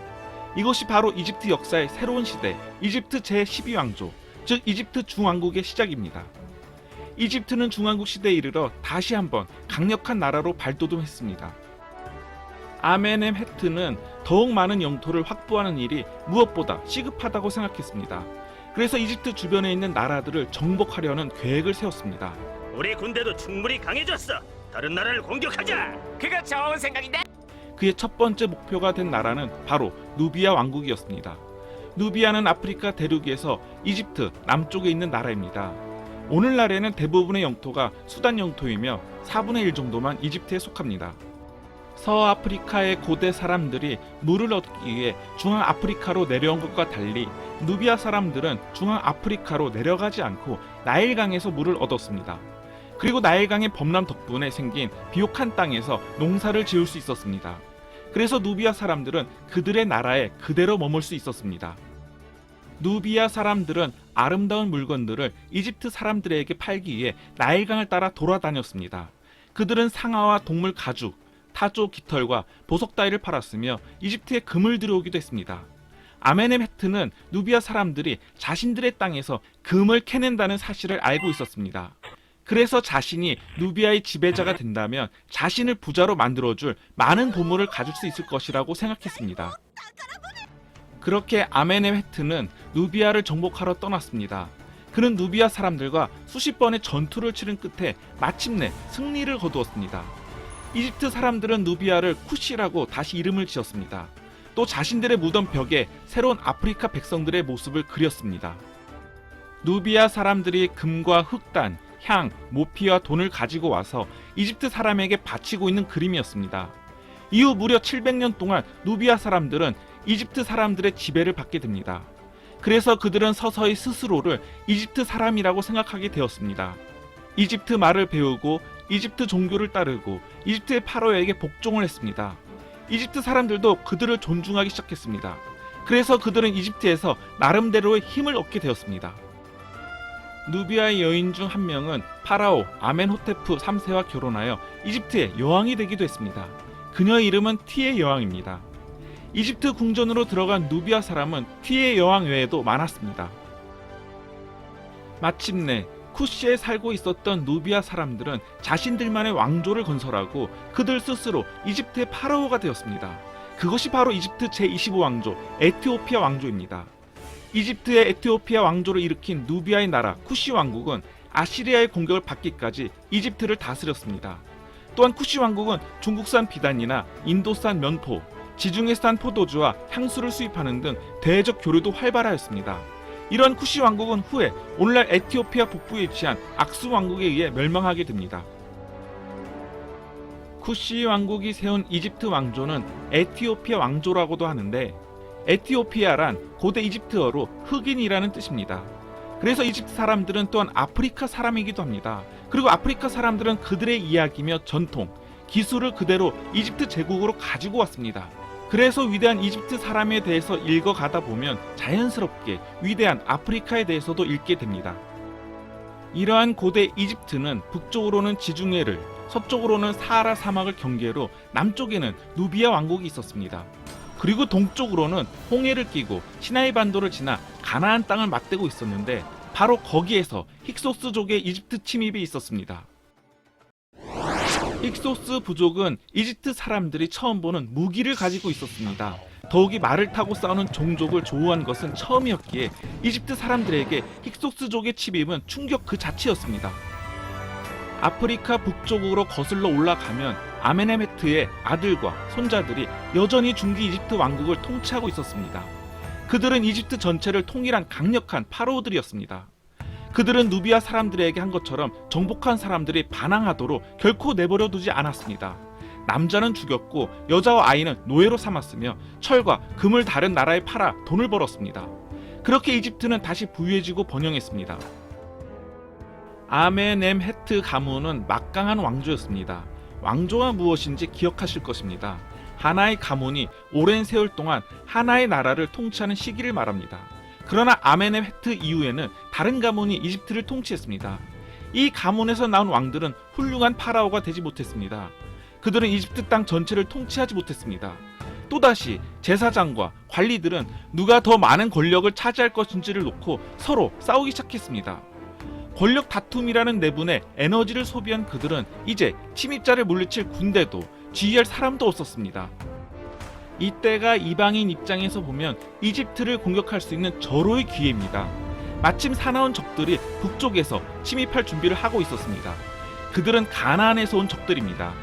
Speaker 1: 이것이 바로 이집트 역사의 새로운 시대, 이집트 제12왕조, 즉 이집트 중왕국의 시작입니다. 이집트는 중왕국 시대에 이르러 다시 한번 강력한 나라로 발돋움했습니다. 아멘엠헤트는 더욱 많은 영토를 확보하는 일이 무엇보다 시급하다고 생각했습니다. 그래서 이집트 주변에 있는 나라들을 정복하려는 계획을 세웠습니다.
Speaker 7: 우리 군대도 충분히 강해졌어. 다른 나라를 공격하자. 그거 좋은 생각인데.
Speaker 1: 그의 첫 번째 목표가 된 나라는 바로 누비아 왕국이었습니다. 누비아는 아프리카 대륙에서 이집트 남쪽에 있는 나라입니다. 오늘날에는 대부분의 영토가 수단 영토이며 4분의 1 정도만 이집트에 속합니다. 서아프리카의 고대 사람들이 물을 얻기 위해 중앙아프리카로 내려온 것과 달리 누비아 사람들은 중앙아프리카로 내려가지 않고 나일강에서 물을 얻었습니다. 그리고 나일강의 범람 덕분에 생긴 비옥한 땅에서 농사를 지을 수 있었습니다. 그래서 누비아 사람들은 그들의 나라에 그대로 머물 수 있었습니다. 누비아 사람들은 아름다운 물건들을 이집트 사람들에게 팔기 위해 나일강을 따라 돌아다녔습니다. 그들은 상아와 동물 가죽, 타조 깃털과 보석 따위를 팔았으며 이집트에 금을 들여오기도 했습니다. 아멘엠헤트는 누비아 사람들이 자신들의 땅에서 금을 캐낸다는 사실을 알고 있었습니다. 그래서 자신이 누비아의 지배자가 된다면 자신을 부자로 만들어줄 많은 보물을 가질 수 있을 것이라고 생각했습니다. 그렇게 아멘엠헤트는 누비아를 정복하러 떠났습니다. 그는 누비아 사람들과 수십 번의 전투를 치른 끝에 마침내 승리를 거두었습니다. 이집트 사람들은 누비아를 쿠시라고 다시 이름을 지었습니다. 또 자신들의 무덤 벽에 새로운 아프리카 백성들의 모습을 그렸습니다. 누비아 사람들이 금과 흑단, 향, 모피와 돈을 가지고 와서 이집트 사람에게 바치고 있는 그림이었습니다. 이후 무려 700년 동안 누비아 사람들은 이집트 사람들의 지배를 받게 됩니다. 그래서 그들은 서서히 스스로를 이집트 사람이라고 생각하게 되었습니다. 이집트 말을 배우고 이집트 종교를 따르고 이집트의 파라오에게 복종을 했습니다. 이집트 사람들도 그들을 존중하기 시작했습니다. 그래서 그들은 이집트에서 나름대로의 힘을 얻게 되었습니다. 누비아의 여인 중 한 명은 파라오 아멘호테프 3세와 결혼하여 이집트의 여왕이 되기도 했습니다. 그녀의 이름은 티의 여왕입니다. 이집트 궁전으로 들어간 누비아 사람은 티의 여왕 외에도 많았습니다. 마침내 쿠시에 살고 있었던 누비아 사람들은 자신들만의 왕조를 건설하고 그들 스스로 이집트의 파라오가 되었습니다. 그것이 바로 이집트 제25왕조 에티오피아 왕조입니다. 이집트의 에티오피아 왕조를 일으킨 누비아의 나라 쿠시 왕국은 아시리아의 공격을 받기까지 이집트를 다스렸습니다. 또한 쿠시 왕국은 중국산 비단이나 인도산 면포, 지중해산 포도주와 향수를 수입하는 등 대외적 교류도 활발하였습니다. 이러한 쿠시 왕국은 후에 오늘날 에티오피아 북부에 위치한 악수 왕국에 의해 멸망하게 됩니다. 쿠시 왕국이 세운 이집트 왕조는 에티오피아 왕조라고도 하는데 에티오피아란 고대 이집트어로 흑인이라는 뜻입니다. 그래서 이집트 사람들은 또한 아프리카 사람이기도 합니다. 그리고 아프리카 사람들은 그들의 이야기며 전통, 기술을 그대로 이집트 제국으로 가지고 왔습니다. 그래서 위대한 이집트 사람에 대해서 읽어가다 보면 자연스럽게 위대한 아프리카에 대해서도 읽게 됩니다. 이러한 고대 이집트는 북쪽으로는 지중해를, 서쪽으로는 사하라 사막을 경계로 남쪽에는 누비아 왕국이 있었습니다. 그리고 동쪽으로는 홍해를 끼고 시나이 반도를 지나 가나안 땅을 맞대고 있었는데 바로 거기에서 힉소스족의 이집트 침입이 있었습니다. 힉소스 부족은 이집트 사람들이 처음 보는 무기를 가지고 있었습니다. 더욱이 말을 타고 싸우는 종족을 조우한 것은 처음이었기에 이집트 사람들에게 힉소스족의 침입은 충격 그 자체였습니다. 아프리카 북쪽으로 거슬러 올라가면 아멘엠헤트의 아들과 손자들이 여전히 중기 이집트 왕국을 통치하고 있었습니다. 그들은 이집트 전체를 통일한 강력한 파라오들이었습니다. 그들은 누비아 사람들에게 한 것처럼 정복한 사람들이 반항하도록 결코 내버려 두지 않았습니다. 남자는 죽였고 여자와 아이는 노예로 삼았으며 철과 금을 다른 나라에 팔아 돈을 벌었습니다. 그렇게 이집트는 다시 부유해지고 번영했습니다. 아멘엠헤트 가문은 막강한 왕조였습니다. 왕조가 무엇인지 기억하실 것입니다. 하나의 가문이 오랜 세월 동안 하나의 나라를 통치하는 시기를 말합니다. 그러나 아멘엠헤트 이후에는 다른 가문이 이집트를 통치했습니다. 이 가문에서 나온 왕들은 훌륭한 파라오가 되지 못했습니다. 그들은 이집트 땅 전체를 통치하지 못했습니다. 또다시 제사장과 관리들은 누가 더 많은 권력을 차지할 것인지를 놓고 서로 싸우기 시작했습니다. 권력 다툼이라는 내분에 에너지를 소비한 그들은 이제 침입자를 물리칠 군대도 지휘할 사람도 없었습니다. 이때가 이방인 입장에서 보면 이집트를 공격할 수 있는 절호의 기회입니다. 마침 사나운 적들이 북쪽에서 침입할 준비를 하고 있었습니다. 그들은 가나안에서 온 적들입니다.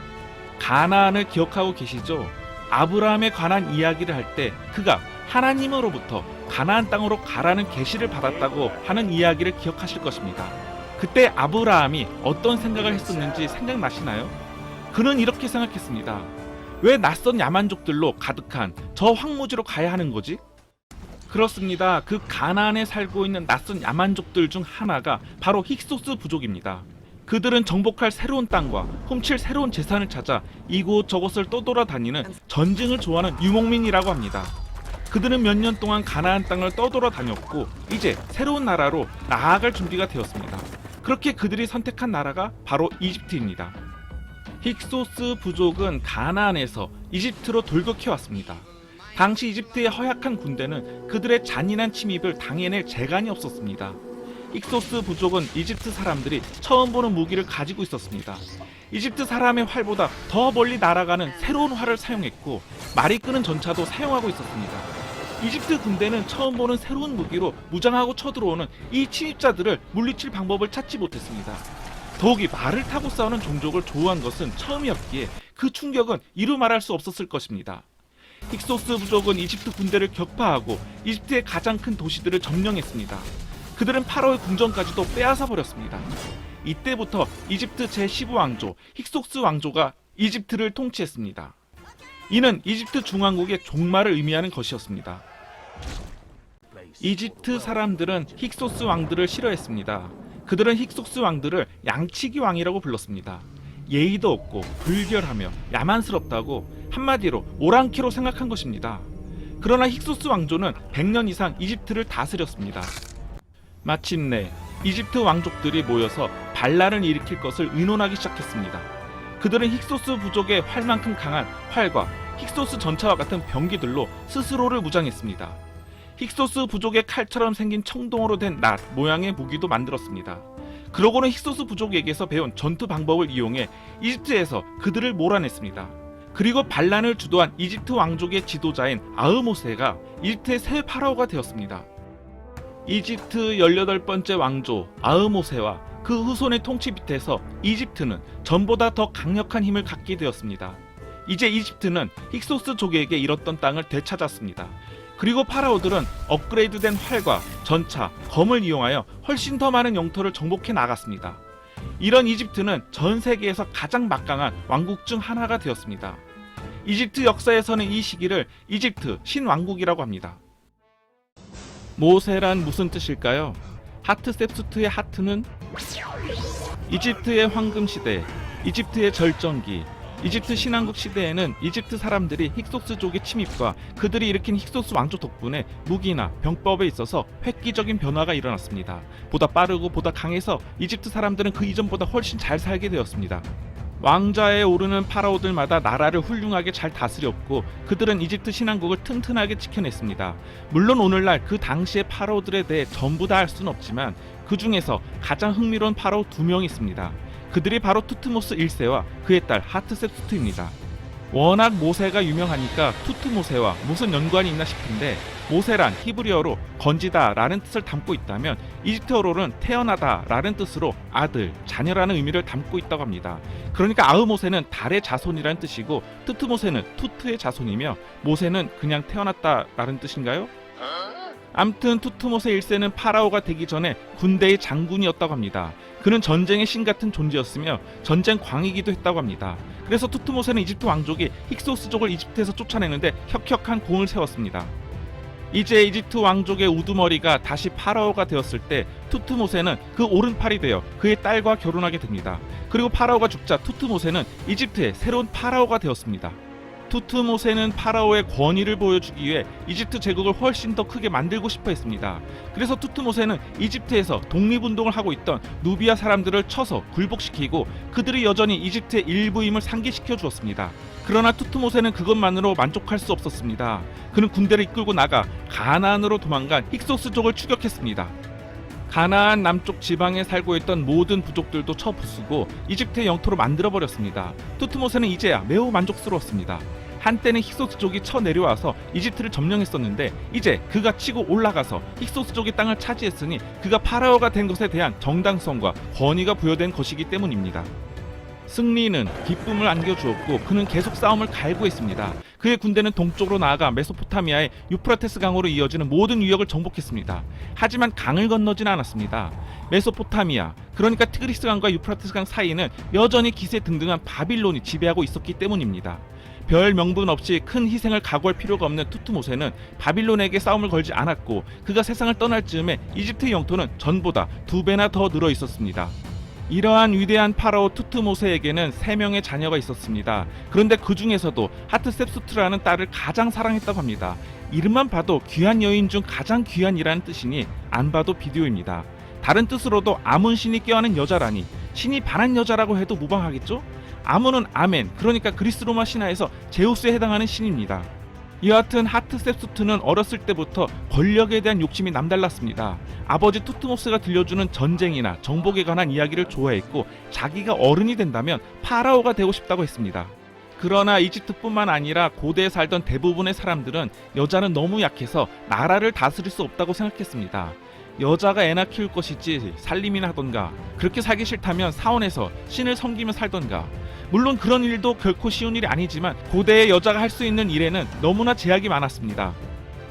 Speaker 1: 가나안을 기억하고 계시죠? 아브라함에 관한 이야기를 할 때 그가 하나님으로부터 가나안 땅으로 가라는 계시를 받았다고 하는 이야기를 기억하실 것입니다. 그때 아브라함이 어떤 생각을 했었는지 생각나시나요? 그는 이렇게 생각했습니다. 왜 낯선 야만족들로 가득한 저 황무지로 가야 하는 거지? 그렇습니다. 그 가나안에 살고 있는 낯선 야만족들 중 하나가 바로 힉소스 부족입니다. 그들은 정복할 새로운 땅과 훔칠 새로운 재산을 찾아 이곳저곳을 떠돌아다니는 전쟁을 좋아하는 유목민이라고 합니다. 그들은 몇 년 동안 가나안 땅을 떠돌아다녔고 이제 새로운 나라로 나아갈 준비가 되었습니다. 그렇게 그들이 선택한 나라가 바로 이집트입니다. 힉소스 부족은 가나안에서 이집트로 돌격해왔습니다. 당시 이집트의 허약한 군대는 그들의 잔인한 침입을 당해낼 재간이 없었습니다. 힉소스 부족은 이집트 사람들이 처음 보는 무기를 가지고 있었습니다. 이집트 사람의 활보다 더 멀리 날아가는 새로운 활을 사용했고 말이 끄는 전차도 사용하고 있었습니다. 이집트 군대는 처음 보는 새로운 무기로 무장하고 쳐들어오는 이 침입자들을 물리칠 방법을 찾지 못했습니다. 더욱이 말을 타고 싸우는 종족을 조우한 것은 처음이었기에 그 충격은 이루 말할 수 없었을 것입니다. 힉소스 부족은 이집트 군대를 격파하고 이집트의 가장 큰 도시들을 점령했습니다. 그들은 파라오의 궁전까지도 빼앗아 버렸습니다. 이때부터 이집트 제15왕조 힉소스 왕조가 이집트를 통치했습니다. 이는 이집트 중왕국의 종말을 의미하는 것이었습니다. 이집트 사람들은 힉소스 왕들을 싫어했습니다. 그들은 힉소스 왕들을 양치기 왕이라고 불렀습니다. 예의도 없고 불결하며 야만스럽다고 한마디로 오랑캐로 생각한 것입니다. 그러나 힉소스 왕조는 100년 이상 이집트를 다스렸습니다. 마침내 이집트 왕족들이 모여서 반란을 일으킬 것을 의논하기 시작했습니다. 그들은 힉소스 부족의 활만큼 강한 활과 힉소스 전차와 같은 병기들로 스스로를 무장했습니다. 힉소스 부족의 칼처럼 생긴 청동으로 된 낫 모양의 무기도 만들었습니다. 그러고는 힉소스 부족에게서 배운 전투 방법을 이용해 이집트에서 그들을 몰아냈습니다. 그리고 반란을 주도한 이집트 왕족의 지도자인 아흐모세가 이집트의 새 파라오가 되었습니다. 이집트 18번째 왕조 아흐모세와 그 후손의 통치 밑에서 이집트는 전보다 더 강력한 힘을 갖게 되었습니다. 이제 이집트는 힉소스족에게 잃었던 땅을 되찾았습니다. 그리고 파라오들은 업그레이드된 활과 전차, 검을 이용하여 훨씬 더 많은 영토를 정복해 나갔습니다. 이런 이집트는 전 세계에서 가장 막강한 왕국 중 하나가 되었습니다. 이집트 역사에서는 이 시기를 이집트 신왕국이라고 합니다. 모세란 무슨 뜻일까요? 하트셉수트의 하트는 이집트의 황금시대, 이집트의 절정기, 이집트 신왕국 시대에는 이집트 사람들이 힉소스족의 침입과 그들이 일으킨 힉소스 왕조 덕분에 무기나 병법에 있어서 획기적인 변화가 일어났습니다. 보다 빠르고 보다 강해서 이집트 사람들은 그 이전보다 훨씬 잘 살게 되었습니다. 왕좌에 오르는 파라오들마다 나라를 훌륭하게 잘 다스렸고 그들은 이집트 신왕국을 튼튼하게 지켜냈습니다. 물론 오늘날 그 당시의 파라오들에 대해 전부 다 알 수는 없지만 그 중에서 가장 흥미로운 파라오 2명이 있습니다. 그들이 바로 투트모스 1세와 그의 딸 하트셉수트입니다. 워낙 모세가 유명하니까 투트모세와 무슨 연관이 있나 싶은데 모세란 히브리어로 건지다 라는 뜻을 담고 있다면 이집트어로는 태어나다 라는 뜻으로 아들, 자녀라는 의미를 담고 있다고 합니다. 그러니까 아흐모세는 달의 자손이라는 뜻이고 투트모세는 투트의 자손이며 모세는 그냥 태어났다 라는 뜻인가요? 암튼 투트모세 1세는 파라오가 되기 전에 군대의 장군이었다고 합니다. 그는 전쟁의 신 같은 존재였으며 전쟁 광이기도 했다고 합니다. 그래서 투트모세는 이집트 왕족이 힉소스족을 이집트에서 쫓아내는데 혁혁한 공을 세웠습니다. 이제 이집트 왕족의 우두머리가 다시 파라오가 되었을 때 투트모세는 그 오른팔이 되어 그의 딸과 결혼하게 됩니다. 그리고 파라오가 죽자 투트모세는 이집트의 새로운 파라오가 되었습니다. 투트모세는 파라오의 권위를 보여주기 위해 이집트 제국을 훨씬 더 크게 만들고 싶어 했습니다. 그래서 투트모세는 이집트에서 독립운동을 하고 있던 누비아 사람들을 쳐서 굴복시키고 그들이 여전히 이집트의 일부임을 상기시켜 주었습니다. 그러나 투트모세는 그것만으로 만족할 수 없었습니다. 그는 군대를 이끌고 나가 가나안으로 도망간 힉소스족을 추격했습니다. 가나안 남쪽 지방에 살고 있던 모든 부족들도 쳐부수고 이집트의 영토로 만들어버렸습니다. 투트모세는 이제야 매우 만족스러웠습니다. 한때는 힉소스족이 쳐내려와서 이집트를 점령했었는데 이제 그가 치고 올라가서 힉소스족의 땅을 차지했으니 그가 파라오가 된 것에 대한 정당성과 권위가 부여된 것이기 때문입니다. 승리는 기쁨을 안겨주었고 그는 계속 싸움을 갈구했습니다. 그의 군대는 동쪽으로 나아가 메소포타미아의 유프라테스 강으로 이어지는 모든 유역을 정복했습니다. 하지만 강을 건너진 않았습니다. 메소포타미아, 그러니까 티그리스 강과 유프라테스 강 사이는 여전히 기세등등한 바빌론이 지배하고 있었기 때문입니다. 별 명분 없이 큰 희생을 각오할 필요가 없는 투트모세는 바빌론에게 싸움을 걸지 않았고 그가 세상을 떠날 즈음에 이집트의 영토는 전보다 2배나 더 늘어 있었습니다. 이러한 위대한 파라오 투트모세에게는 3명의 자녀가 있었습니다. 그런데 그 중에서도 하트셉수트라는 딸을 가장 사랑했다고 합니다. 이름만 봐도 귀한 여인 중 가장 귀한이라는 뜻이니 안 봐도 비디오입니다. 다른 뜻으로도 아문 신이 껴안은 여자라니 신이 반한 여자라고 해도 무방하겠죠? 아문은 아멘, 그러니까 그리스 로마 신화에서 제우스에 해당하는 신입니다. 여하튼 하트셉수트는 어렸을 때부터 권력에 대한 욕심이 남달랐습니다. 아버지 투트모스가 들려주는 전쟁이나 정복에 관한 이야기를 좋아했고 자기가 어른이 된다면 파라오가 되고 싶다고 했습니다. 그러나 이집트뿐만 아니라 고대에 살던 대부분의 사람들은 여자는 너무 약해서 나라를 다스릴 수 없다고 생각했습니다. 여자가 애나 키울 것이지 살림이나 하던가, 그렇게 살기 싫다면 사원에서 신을 섬기며 살던가. 물론 그런 일도 결코 쉬운 일이 아니지만 고대의 여자가 할 수 있는 일에는 너무나 제약이 많았습니다.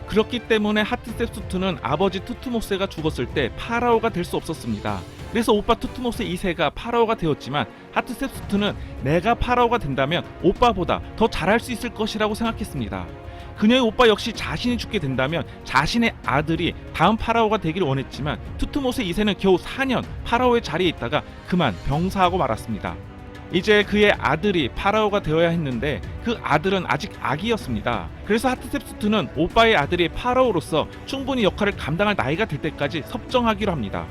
Speaker 1: 그렇기 때문에 하트셉수트는 아버지 투트모세가 죽었을 때 파라오가 될 수 없었습니다. 그래서 오빠 투트모세 2세가 파라오가 되었지만 하트셉수트는 내가 파라오가 된다면 오빠보다 더 잘할 수 있을 것이라고 생각했습니다. 그녀의 오빠 역시 자신이 죽게 된다면 자신의 아들이 다음 파라오가 되기를 원했지만 투트모세 2세는 겨우 4년 파라오의 자리에 있다가 그만 병사하고 말았습니다. 이제 그의 아들이 파라오가 되어야 했는데 그 아들은 아직 아기였습니다. 그래서 하트셉수트는 오빠의 아들이 파라오로서 충분히 역할을 감당할 나이가 될 때까지 섭정하기로 합니다.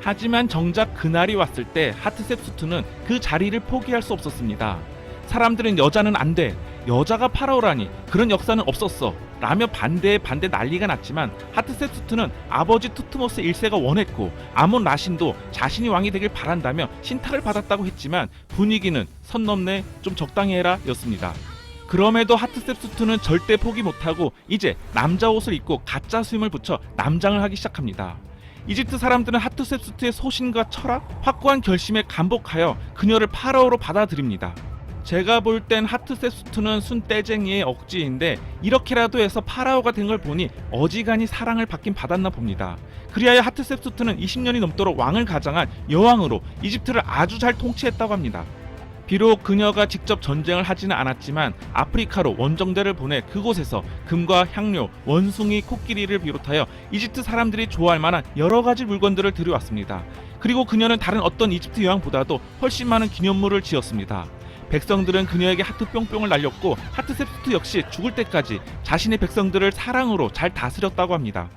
Speaker 1: 하지만 정작 그날이 왔을 때 하트셉수트는 그 자리를 포기할 수 없었습니다. 사람들은 여자는 안 돼, 여자가 파라오라니 그런 역사는 없었어 라며 반대에 반대 난리가 났지만 하트셉수트는 아버지 투트모스 1세가 원했고 아몬 라신도 자신이 왕이 되길 바란다며 신탁을 받았다고 했지만 분위기는 선 넘네, 좀 적당히 해라 였습니다. 그럼에도 하트셉수트는 절대 포기 못하고 이제 남자 옷을 입고 가짜 수염을 붙여 남장을 하기 시작합니다. 이집트 사람들은 하트셉수트의 소신과 철학, 확고한 결심에 감복하여 그녀를 파라오로 받아들입니다. 제가 볼 땐 하트셉수트는 순떼쟁이의 억지인데 이렇게라도 해서 파라오가 된 걸 보니 어지간히 사랑을 받긴 받았나 봅니다. 그리하여 하트셉수트는 20년이 넘도록 왕을 가장한 여왕으로 이집트를 아주 잘 통치했다고 합니다. 비록 그녀가 직접 전쟁을 하지는 않았지만 아프리카로 원정대를 보내 그곳에서 금과 향료, 원숭이, 코끼리를 비롯하여 이집트 사람들이 좋아할 만한 여러 가지 물건들을 들여왔습니다. 그리고 그녀는 다른 어떤 이집트 여왕보다도 훨씬 많은 기념물을 지었습니다. 백성들은 그녀에게 하트 뿅뿅을 날렸고 하트셉수트 역시 죽을 때까지 자신의 백성들을 사랑으로 잘 다스렸다고 합니다.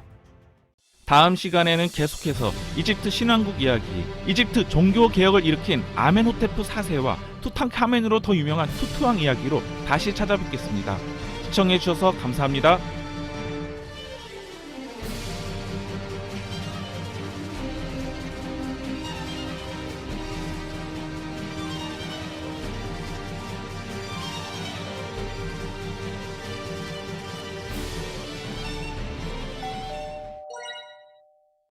Speaker 1: 다음 시간에는 계속해서 이집트 신왕국 이야기, 이집트 종교 개혁을 일으킨 아멘호테프 4세와 투탕카멘으로 더 유명한 투트왕 이야기로 다시 찾아뵙겠습니다. 시청해주셔서 감사합니다.